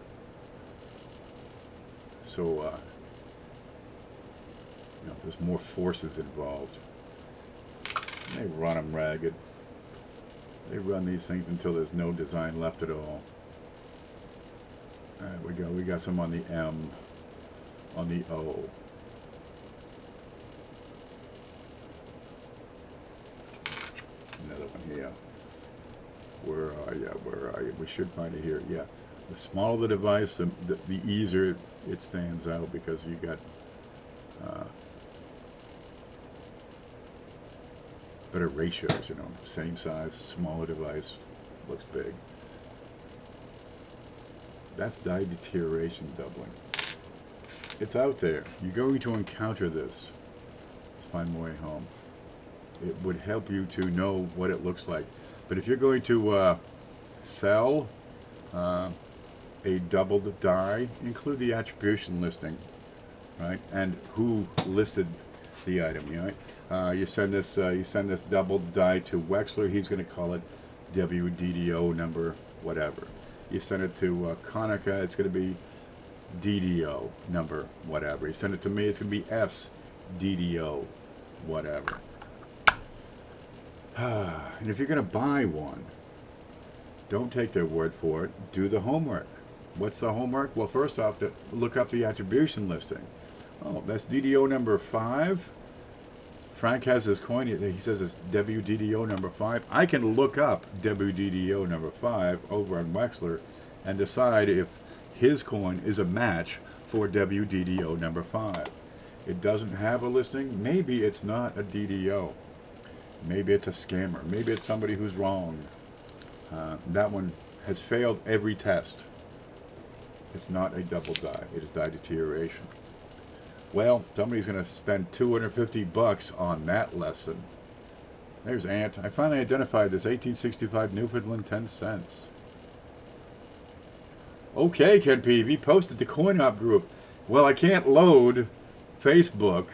so there's more forces involved. They run them ragged. They run these things until there's no design left at all. We got some on the M, on the O. Another one here. Where are you? Where are you? We should find it here. Yeah. The smaller the device, the easier it stands out, because you got better ratios, same size, smaller device, looks big. That's die deterioration doubling. It's out there. You're going to encounter this. Let's find my way home. It would help you to know what it looks like. But if you're going to sell a doubled die, include the attribution listing, right? And who listed the item, right? You send this doubled die to Wexler. He's going to call it WDDO number whatever. You send it to Konica. It's going to be DDO number whatever. You send it to me. It's going to be SDDO whatever. And if you're going to buy one, don't take their word for it. Do the homework. What's the homework? Well, first off, look up the attribution listing. Oh, that's DDO number 5. Frank has his coin. He says it's WDDO number 5. I can look up WDDO number 5 over on Wexler and decide if his coin is a match for WDDO number 5. It doesn't have a listing. Maybe it's not a DDO. Maybe it's a scammer. Maybe it's somebody who's wrong. That one has failed every test. It's not a double die. It is die deterioration. Well, somebody's going to spend $250 on that lesson. There's Ant. I finally identified this. 1865 Newfoundland, 10 cents. Okay, Ken PV posted the CoinOp group. Well, I can't load Facebook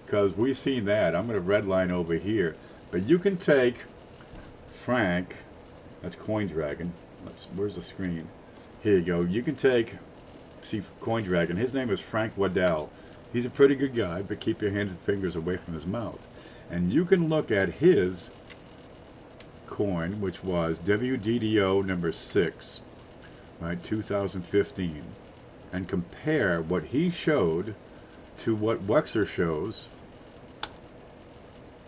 because we've seen that. I'm going to redline over here. But you can take Frank. That's CoinDragon. Where's the screen? Here you go. You can take, see, CoinDragon. His name is Frank Waddell. He's a pretty good guy, but keep your hands and fingers away from his mouth. And you can look at his coin, which was WDDO number 6, right, 2015, and compare what he showed to what Wexler shows.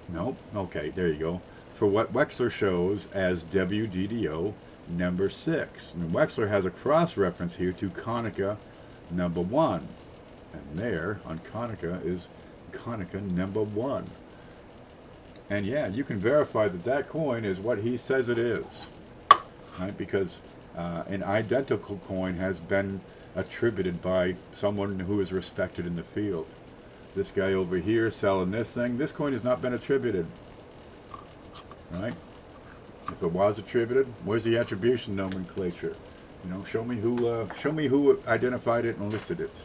Nope. Okay, there you go. For what Wexler shows as WDDO number 6. And Wexler has a cross-reference here to Konica number 1. And there, on Konica, is Konica number 1. And yeah, you can verify that that coin is what he says it is. Right? Because an identical coin has been attributed by someone who is respected in the field. This guy over here selling this thing, this coin has not been attributed. Right? If it was attributed, where's the attribution nomenclature? Show me who identified it and listed it.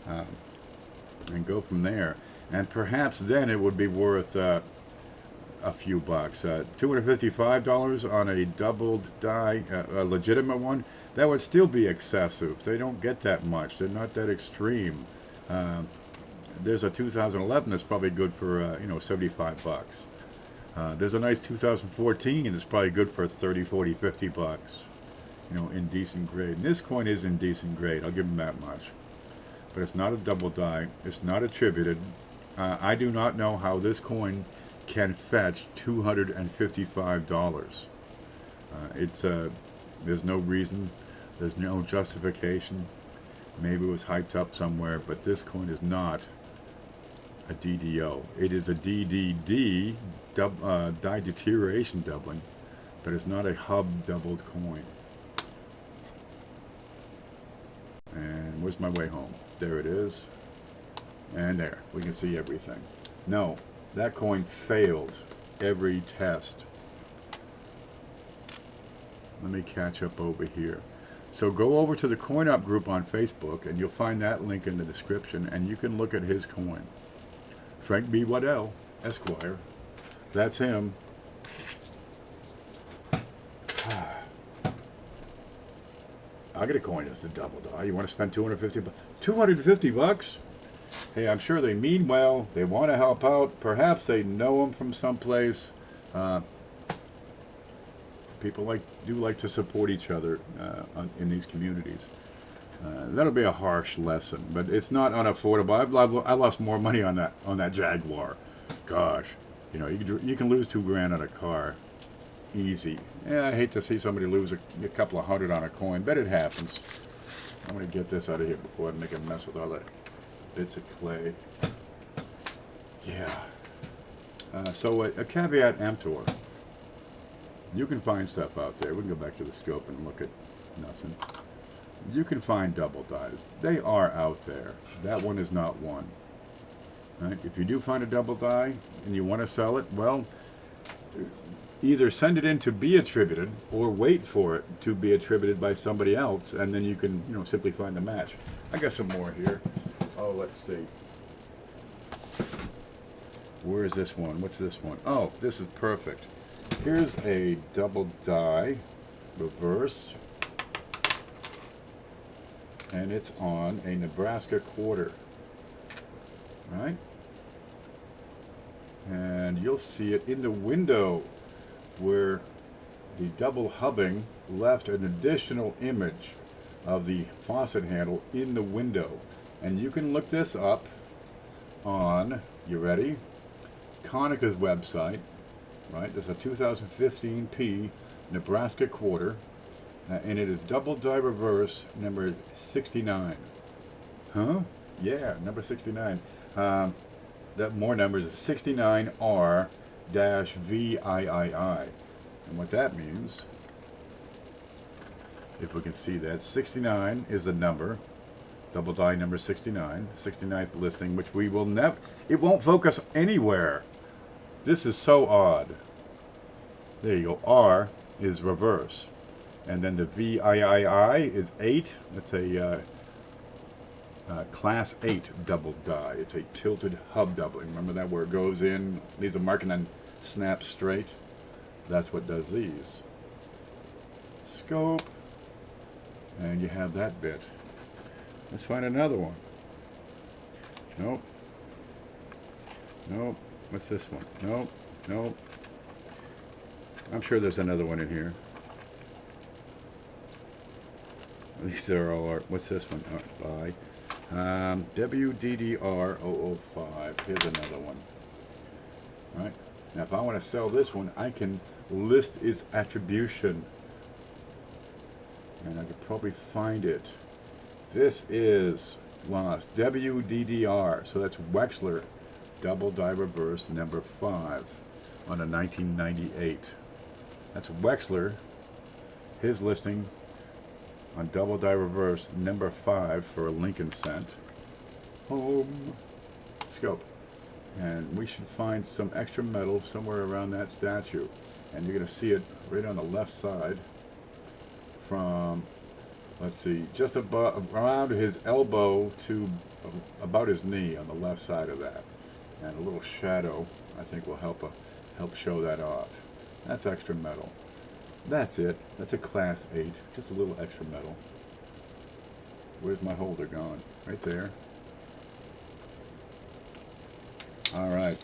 And go from there. And perhaps then it would be worth a few bucks. $255 on a doubled die, a legitimate one, that would still be excessive. They don't get that much. They're not that extreme. There's a 2011 that's probably good for 75 bucks. There's a nice 2014 that's probably good for 30, 40, 50 bucks. In decent grade. And this coin is in decent grade. I'll give them that much. But it's not a double die. It's not attributed. I do not know how this coin can fetch $255. There's no reason. There's no justification. Maybe it was hyped up somewhere, but this coin is not a DDO. It is a DDD, die deterioration doubling, but it's not a hub doubled coin. And where's my way home? There it is. And there, we can see everything. No, that coin failed every test. Let me catch up over here. So go over to the Coin Up group on Facebook, and you'll find that link in the description, and you can look at his coin. Frank B. Waddell, Esquire. That's him. I got a coin that's the double die. You want to spend 250 bucks? 250 bucks? Hey, I'm sure they mean well. They want to help out. Perhaps they know him from someplace. People do like to support each other in these communities. That'll be a harsh lesson, but it's not unaffordable. I lost more money on that Jaguar. Gosh, you know, you can lose $2,000 on a car, easy. Yeah, I hate to see somebody lose a couple of hundred on a coin, but it happens. I'm gonna get this out of here before I make a mess with all that bits of clay. Yeah. So a caveat emptor. You can find stuff out there. We can go back to the scope and look at nothing. You can find double dies. They are out there. That one is not one. Right? If you do find a double die and you want to sell it, well, either send it in to be attributed or wait for it to be attributed by somebody else, and then you can, you know, simply find the match. I got some more here. Oh, let's see. Where is this one? What's this one? Oh, this is perfect. Here's a double die reverse, and it's on a Nebraska quarter, right? And you'll see it in the window where the double hubbing left an additional image of the faucet handle in the window. And you can look this up on, you ready? Konicka's website, right? There's a 2015 P Nebraska quarter, and it is double die reverse number 69. Huh? Yeah, number 69. That more numbers is 69R-VIII. And what that means, if we can see that, 69 is the number, double die number 69, 69th listing, which we will never, it won't focus anywhere. This is so odd. There you go. R is reverse. And then the VIII is 8. That's a class 8 double die. It's a tilted hub doubling. Remember that, where it goes in, leaves a mark and then snaps straight? That's what does these. Scope. And you have that bit. Let's find another one. Nope. Nope. What's this one? Nope. Nope. I'm sure there's another one in here. At least they're all art. What's this one? By WDDR 005. Here's another one. All right. Now, if I want to sell this one, I can list its attribution, and I could probably find it. This is lost. WDDR. So that's Wexler double die reverse number 5 on a 1998. That's Wexler, his listing on double die reverse number 5 for a Lincoln cent. Home scope. And we should find some extra metal somewhere around that statue. And you're going to see it right on the left side from, let's see, just around his elbow to about his knee on the left side of that. And a little shadow, I think, will help show that off. That's extra metal. That's it. That's a class 8. Just a little extra metal. Where's my holder gone? Right there. Alright.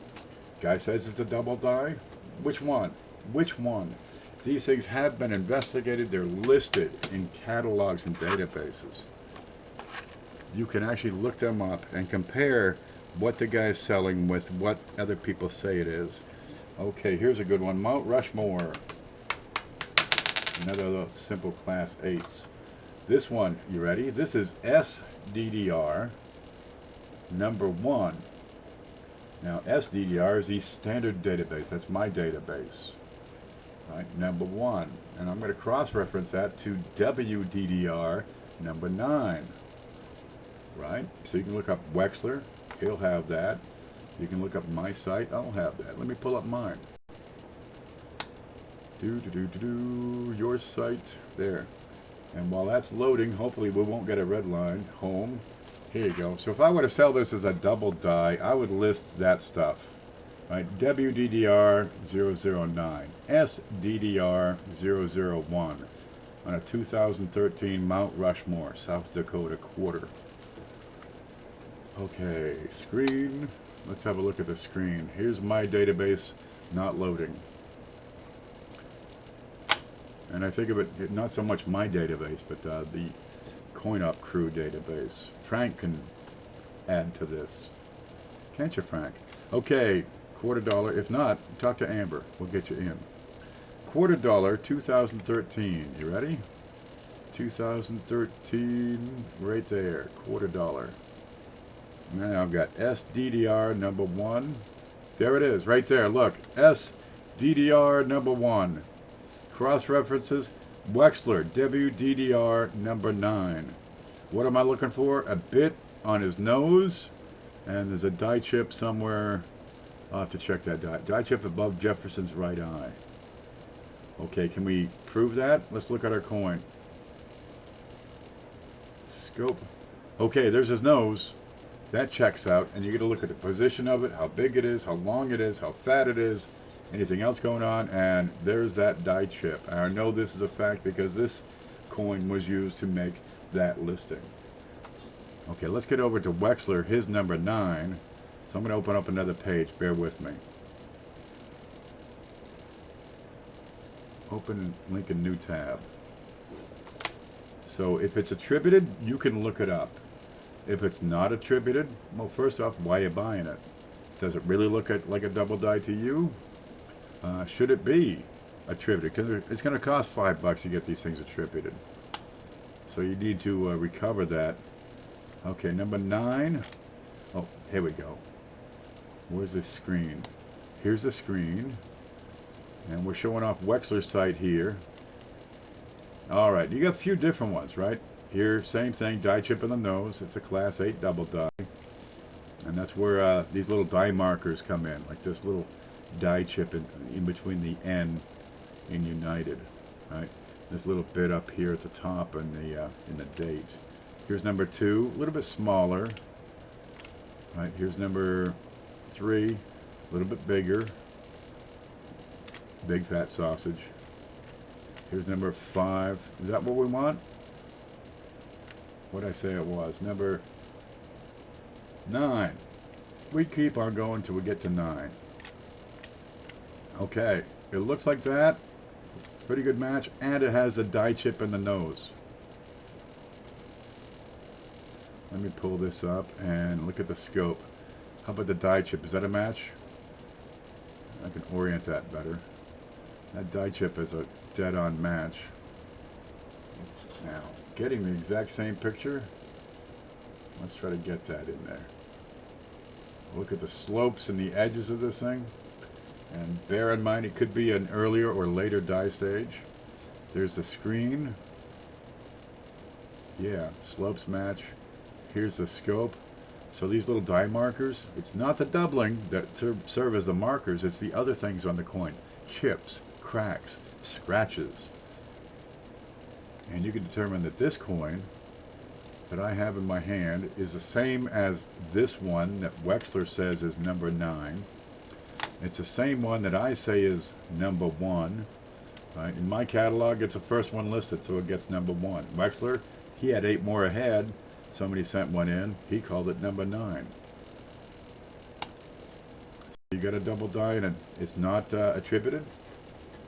Guy says it's a double die. Which one? Which one? These things have been investigated. They're listed in catalogs and databases. You can actually look them up and compare what the guy's selling with what other people say it is. Okay, here's a good one. Mount Rushmore. Another of those simple class 8s. This one, you ready? This is SDDR number 1. Now, SDDR is the standard database. That's my database. Right, number 1. And I'm going to cross-reference that to WDDR number 9. Right? So you can look up Wexler. He'll have that. You can look up my site. I'll have that. Let me pull up mine. Your site there. And while that's loading, hopefully we won't get a red line. Home. Here you go. So if I were to sell this as a double die, I would list that stuff. Right? WDDR009, SDDR001 on a 2013 Mount Rushmore, South Dakota quarter. Okay, screen. Let's have a look at the screen. Here's my database not loading. And I think of it not so much my database, but the CoinUp crew database. Frank can add to this. Can't you, Frank? Okay, $250. If not, talk to Amber. We'll get you in. $250, 2013. You ready? 2013, right there. $250. Now I've got SDDR number 1. There it is, right there. Look, SDDR number 1. Cross references, Wexler, WDDR number 9. What am I looking for? A bit on his nose, and there's a die chip somewhere. I'll have to check that die. Die chip above Jefferson's right eye. Okay, can we prove that? Let's look at our coin. Scope. Okay, there's his nose. That checks out, and you get to look at the position of it, how big it is, how long it is, how fat it is, anything else going on, and there's that die chip. And I know this is a fact because this coin was used to make that listing. Okay, let's get over to Wexler, his number 9. So I'm going to open up another page. Bear with me. Open link in new tab. So if it's attributed, you can look it up. If it's not attributed, well, first off, why are you buying it? Does it really look like a double die to you? Should it be attributed? Because it's going to cost $5 to get these things attributed. So you need to recover that. Okay, number 9. Oh, here we go. Where's the screen? Here's the screen. And we're showing off Wexler's site here. All right, you got a few different ones, right? Here, same thing, die chip in the nose. It's a class 8 double die. And that's where these little die markers come in, like this little die chip in between the N in United, right? This little bit up here at the top in the date. Here's number 2, a little bit smaller. Right, here's number 3, a little bit bigger. Big fat sausage. Here's number 5. Is that what we want? What did I say it was? Number 9. We keep on going till we get to 9. Okay, it looks like that. Pretty good match, and it has the die chip in the nose. Let me pull this up and look at the scope. How about the die chip? Is that a match? I can orient that better. That die chip is a dead-on match. Now, getting the exact same picture. Let's try to get that in there. Look at the slopes and the edges of this thing. And bear in mind, it could be an earlier or later die stage. There's the screen. Yeah, slopes match. Here's the scope. So these little die markers, it's not the doubling that serve as the markers, it's the other things on the coin. Chips, cracks, scratches. And you can determine that this coin that I have in my hand is the same as this one that Wexler says is number 9. It's the same one that I say is number 1. Right? In my catalog, it's the first one listed, so it gets number 1. Wexler, he had 8 more ahead. Somebody sent one in. He called it number 9. You got a double die and it's not attributed?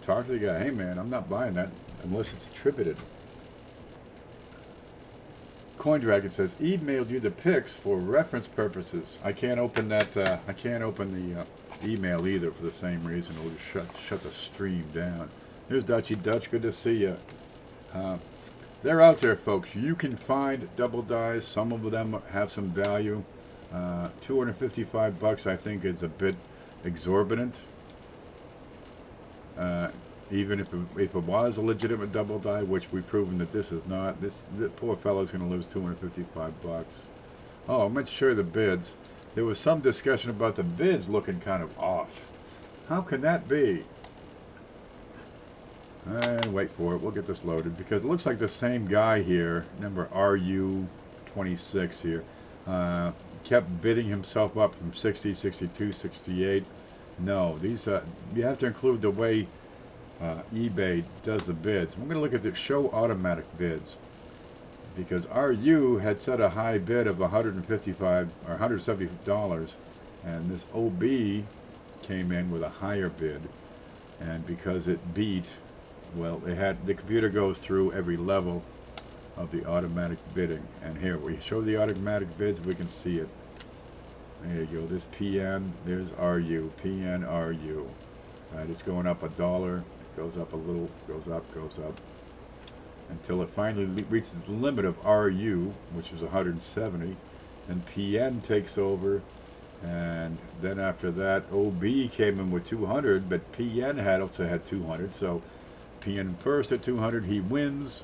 Talk to the guy. Hey man, I'm not buying that unless it's attributed. Coin Dragon says, emailed you the pics for reference purposes. I can't open that. I can't open the email either for the same reason. It'll just shut the stream down. There's Dutchy Dutch. Good to see you. They're out there, folks. You can find double dies. Some of them have some value. $255, I think, is a bit exorbitant. Even if it was a legitimate double die, which we've proven that this is not. This poor fellow's going to lose $255. Oh, I'm not sure the bids. There was some discussion about the bids looking kind of off. How can that be? And wait for it. We'll get this loaded because it looks like the same guy here, number RU26 here, kept bidding himself up from 60, 62, 68. No, these you have to include the way eBay does the bids. I'm going to look at the show automatic bids because RU had set a high bid of $155 or $170, and this OB came in with a higher bid, and because it beat, well, it had the computer goes through every level of the automatic bidding, and here we show the automatic bids. We can see it. There you go. This PN, there's RU, PN, RU. Right, it's going up $1. It goes up a little, goes up, until it finally reaches the limit of RU, which is 170. Then PN takes over, and then after that, OB came in with 200, but PN also had 200. So PN first at 200, he wins.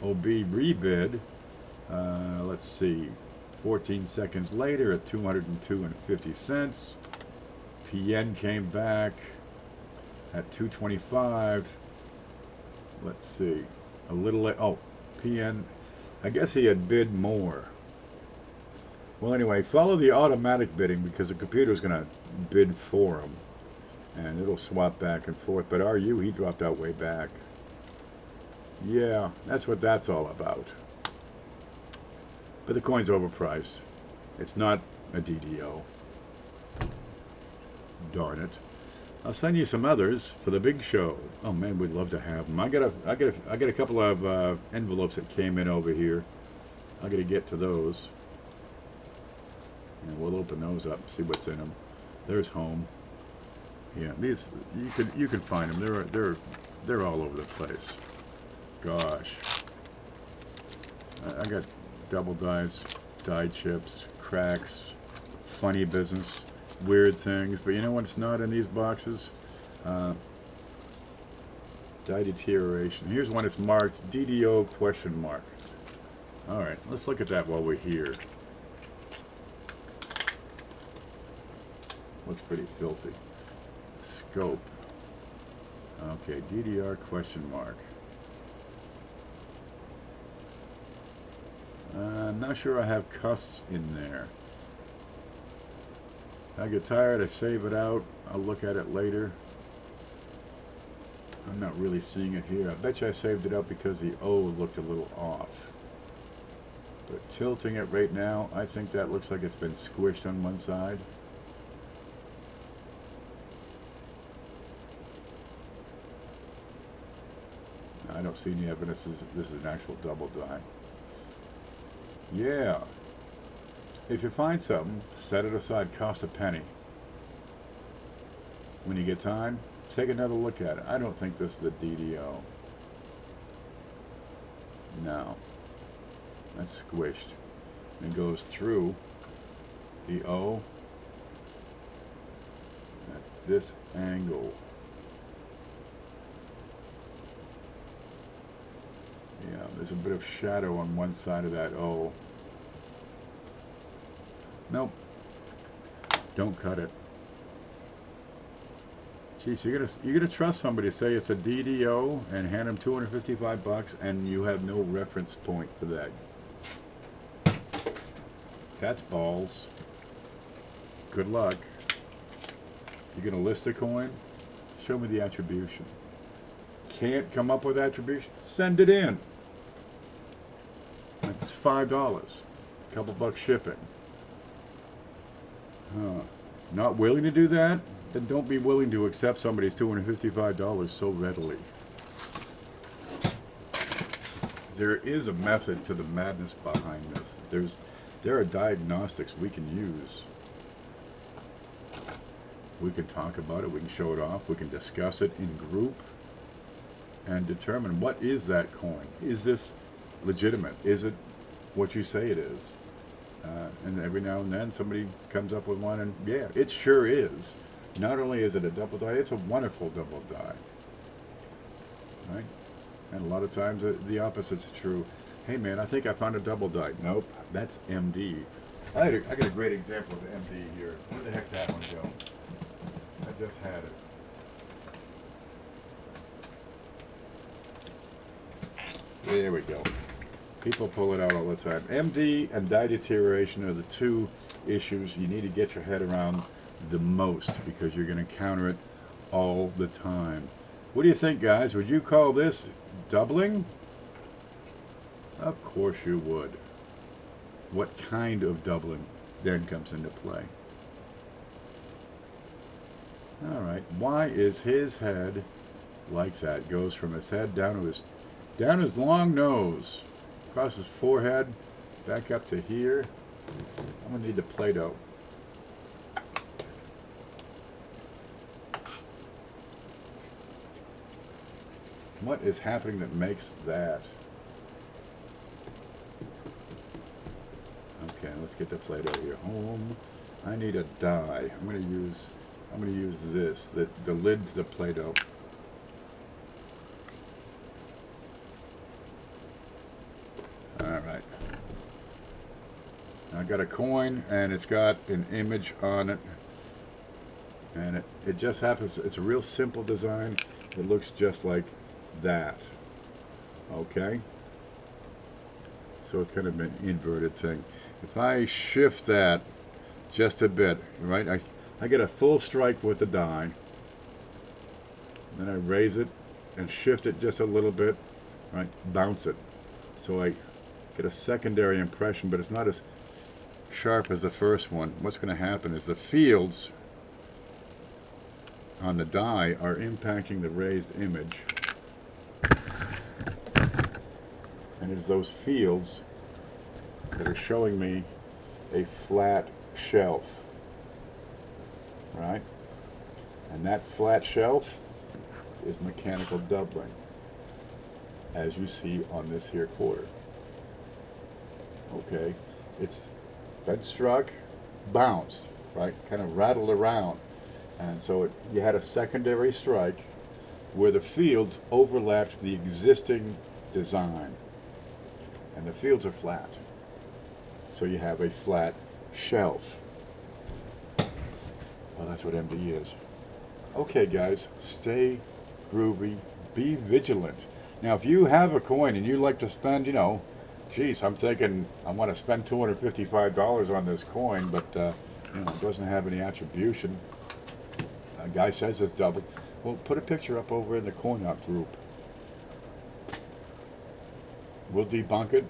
OB rebid. Let's see. 14 seconds later at 202.50. PN came back at 225. Let's see. A little oh, PN, I guess he had bid more. Well, anyway, follow the automatic bidding because the computer is going to bid for him, and it'll swap back and forth. But RU, he dropped out way back. Yeah, that's what that's all about. But the coin's overpriced. It's not a DDO. Darn it. I'll send you some others for the big show. Oh man, we'd love to have them. I got a couple of envelopes that came in over here. I got to get to those, and we'll open those up and see what's in them. There's home. Yeah, these you can find them. They're all over the place. Gosh, I got double dyes, dyed chips, cracks, funny business, weird things. But you know what's not in these boxes? Dye deterioration. Here's one that's marked DDO question mark. All right, let's look at that while we're here. Looks pretty filthy. Scope. Okay, DDR question mark. I'm not sure I have custs in there. I get tired, I save it out. I'll look at it later. I'm not really seeing it here. I bet you I saved it out because the O looked a little off. But tilting it right now, I think that looks like it's been squished on one side. I don't see any evidence this is an actual double die. Yeah. If you find something, set it aside, cost a penny. When you get time, take another look at it. I don't think this is a DDO. No. That's squished. It goes through the O at this angle. Yeah, there's a bit of shadow on one side of that O. Nope. Don't cut it. Geez, you're gonna trust somebody to say it's a DDO and hand them $255 and you have no reference point for that. That's balls. Good luck. You're gonna list a coin? Show me the attribution. Can't come up with attribution? Send it in. It's $5. A couple bucks shipping. Not willing to do that? Then don't be willing to accept somebody's $255 so readily. There is a method to the madness behind this. There are diagnostics we can use. We can talk about it, we can show it off, we can discuss it in group and determine what is that coin. Is this legitimate? Is it what you say it is? And every now and then somebody comes up with one and yeah, it sure is. Not only is it a double die, it's a wonderful double die. Right? And a lot of times the opposite's true. Hey man, I think I found a double die. Nope, that's MD. I got a great example of MD here. Where the heck did that one go? I just had it. There we go. People pull it out all the time. MD and die deterioration are the two issues you need to get your head around the most, because you're going to encounter it all the time. What do you think, guys? Would you call this doubling? Of course you would. What kind of doubling then comes into play? Alright, why is his head like that? Goes from his head down his long nose, across his forehead, back up to here. I'm gonna need the Play-Doh. What is happening that makes that? Okay, let's get the Play-Doh here. Home. I need a die. I'm gonna use this, the lid to the Play-Doh. Alright. I got a coin and it's got an image on it. And it just happens, it's a real simple design. It looks just like that. Okay? So it's kind of an inverted thing. If I shift that just a bit, right? I get a full strike with the die. Then I raise it and shift it just a little bit, right? Bounce it. So I get a secondary impression, but it's not as sharp as the first one. What's going to happen is the fields on the die are impacting the raised image. And it's those fields that are showing me a flat shelf, right? And that flat shelf is mechanical doubling, as you see on this here quarter. Okay, it's been struck, bounced, right? Kind of rattled around. And so you had a secondary strike where the fields overlapped the existing design. And the fields are flat. So you have a flat shelf. Well, that's what MD is. Okay, guys, stay groovy, be vigilant. Now, if you have a coin and you like to spend, you know, geez, I'm thinking I want to spend $255 on this coin, but you know, it doesn't have any attribution. A guy says it's doubled. Well, put a picture up over in the coin up group. We'll debunk it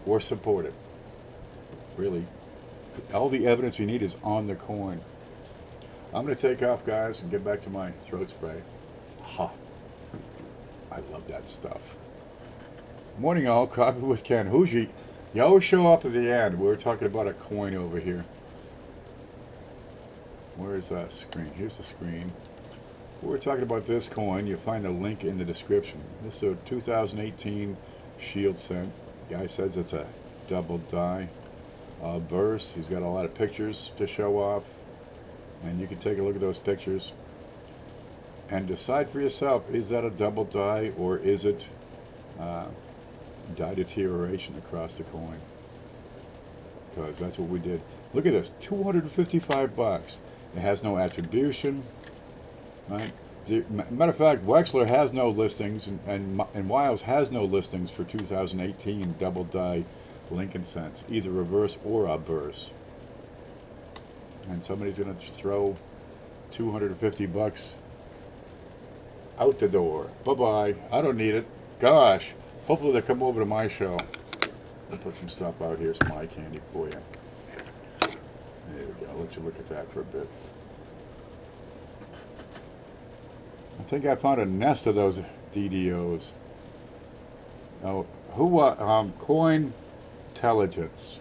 or support it. Really, all the evidence you need is on the coin. I'm going to take off, guys, and get back to my throat spray. Ha! I love that stuff. Morning, all. Coffee with Ken. You always show up at the end. We were talking about a coin over here. Where's that screen? Here's the screen. We're talking about this coin. You'll find a link in the description. This is a 2018 Shield cent. Guy says it's a double die burst. He's got a lot of pictures to show off, and you can take a look at those pictures and decide for yourself, is that a double die or is it die deterioration across the coin? Because that's what we did. Look at this, 255 bucks. It has no attribution, right? Matter of fact, Wexler has no listings, and Wiles has no listings for 2018 double die Lincoln cents, either reverse or obverse. And somebody's going to throw 250 bucks out the door. Bye-bye. I don't need it. Gosh. Hopefully they come over to my show. I'll put some stuff out here, some eye candy for you. There we go. I'll let you look at that for a bit. I think I found a nest of those DDOs. Now, coin intelligence.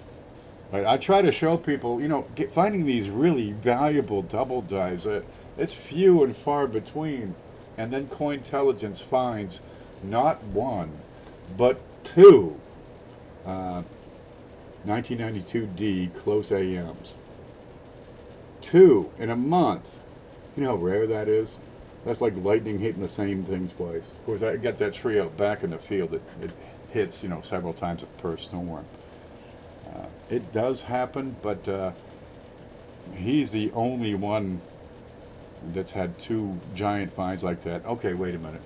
Right, I try to show people, you know, finding these really valuable double dies. It's few and far between. And then Cointelligence finds not one, but two 1992D close AMs. 2 in a month. You know how rare that is? That's like lightning hitting the same thing twice. Of course, I got that tree out back in the field. It hits, you know, several times per storm. It does happen, but he's the only one that's had 2 giant finds like that. Okay, wait a minute.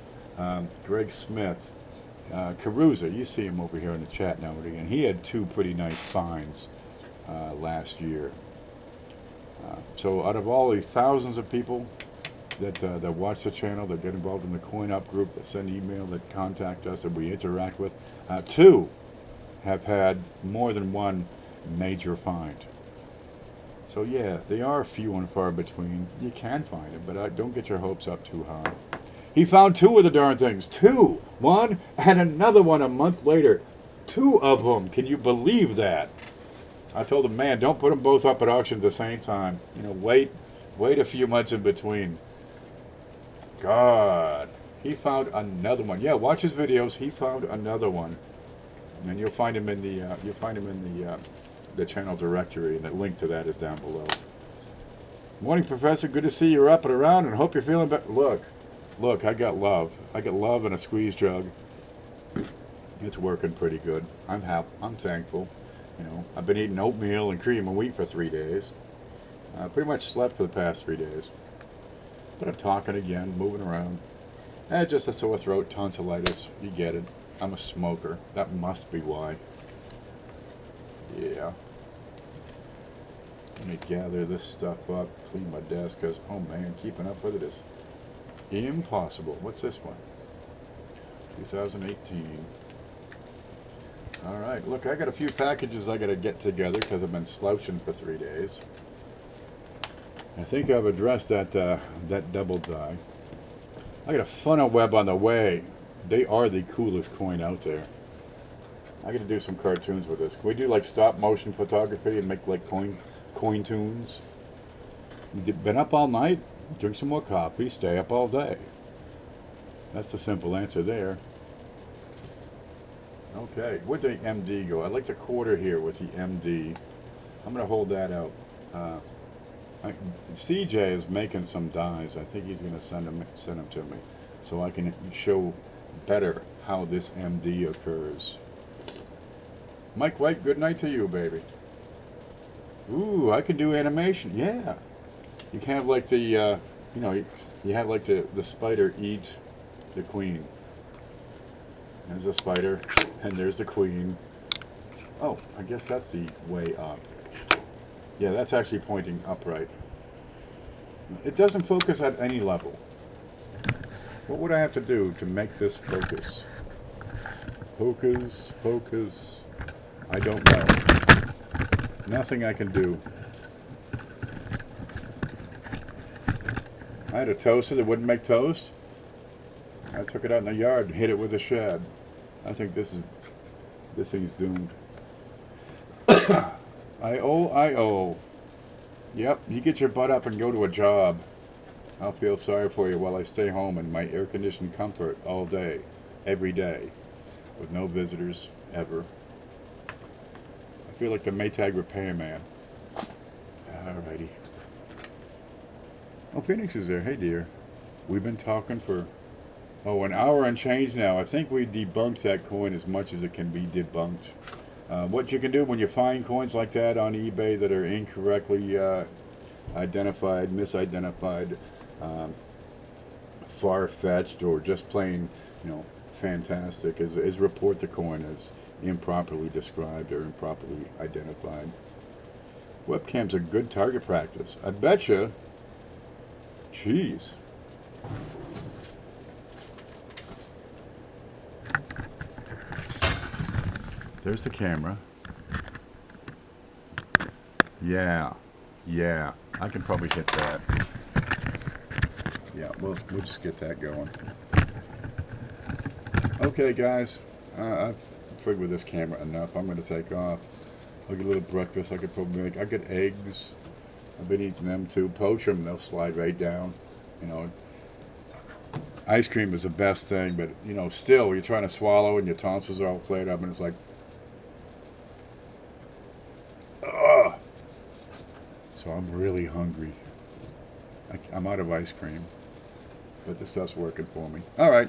Greg Smith Caruza, you see him over here in the chat now and again. He had 2 pretty nice finds last year. So out of all the thousands of people that watch the channel, that get involved in the Coin Up group, that send email, that contact us, that we interact with, 2 have had more than 1 major find. So yeah, they are few and far between. You can find them, but don't get your hopes up too high. He found 2 of the darn things. 2! One and another one a month later. 2 of them. Can you believe that? I told him, man, don't put them both up at auction at the same time. You know, wait a few months in between. God. He found another one. Yeah, watch his videos. He found another one. And you'll find him in the channel directory, and the link to that is down below. Morning, Professor. Good to see you're up and around, and hope you're feeling better. Look, I got love. I got love in a squeeze jug. It's working pretty good. I'm happy. I'm thankful. You know, I've been eating oatmeal and cream of wheat for 3 days. I pretty much slept for the past 3 days. But I'm talking again, moving around. Just a sore throat, tonsillitis. You get it. I'm a smoker. That must be why. Yeah. Let me gather this stuff up, clean my desk, because, oh man, keeping up with it is impossible. What's this one? 2018. Alright, look, I got a few packages I got to get together because I've been slouching for 3 days. I think I've addressed that double die. I got a funnel web on the way. They are the coolest coin out there. I got to do some cartoons with this. Can we do like stop motion photography and make like coin tunes? You've been up all night? Drink some more coffee, stay up all day. That's the simple answer there. Okay, where'd the MD go? I like the quarter here with the MD. I'm going to hold that out. CJ is making some dies. I think he's going to send them to me so I can show better how this MD occurs. Mike White, good night to you, baby. Ooh, I can do animation. Yeah. You can have like the, you know, you have like the spider eat the queen. There's a spider, and there's the queen. Oh, I guess that's the way up. Yeah, that's actually pointing upright. It doesn't focus at any level. What would I have to do to make this focus? Focus. I don't know. Nothing I can do. I had a toaster that wouldn't make toast. I took it out in the yard and hit it with a shed. I think this thing's doomed. I owe. Yep, you get your butt up and go to a job. I'll feel sorry for you while I stay home in my air-conditioned comfort all day, every day, with no visitors, ever. I feel like the Maytag repairman. Alrighty. Oh, Phoenix is there. Hey, dear. We've been talking for, an hour and change now. I think we debunked that coin as much as it can be debunked. What you can do when you find coins like that on eBay that are incorrectly identified, misidentified, far-fetched, or just plain, fantastic, is report the coin as improperly described or improperly identified. Webcam's a good target practice. I betcha. Jeez. There's the camera. Yeah. I can probably hit that. Yeah, we'll just get that going. Okay, guys. I've figured with this camera enough. I'm going to take off. I'll get a little breakfast I could probably make. I get eggs. I've been eating them too. Poach them, they'll slide right down. Ice cream is the best thing, but still, you're trying to swallow and your tonsils are all flared up, and it's like, ugh. So I'm really hungry. I'm out of ice cream, but this stuff's working for me. All right,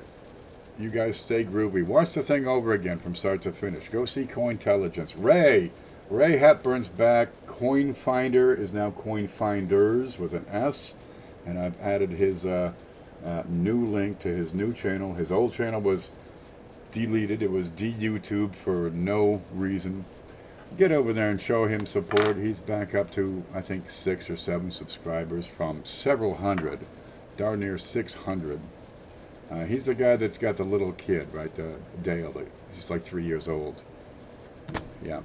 you guys stay groovy. Watch the thing over again from start to finish. Go see Cointelligence. Ray Hepburn's back. Coin Finder is now Coin Finders with an S, and I've added his new link to his new channel. His old channel was deleted. It was de-YouTube for no reason. Get over there and show him support. He's back up to, I think, 6 or 7 subscribers from several hundred, darn near 600. He's the guy that's got the little kid, right? Dale. He's like 3 years old. Yeah,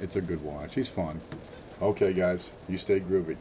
it's a good watch. He's fun. Okay, guys, you stay groovy.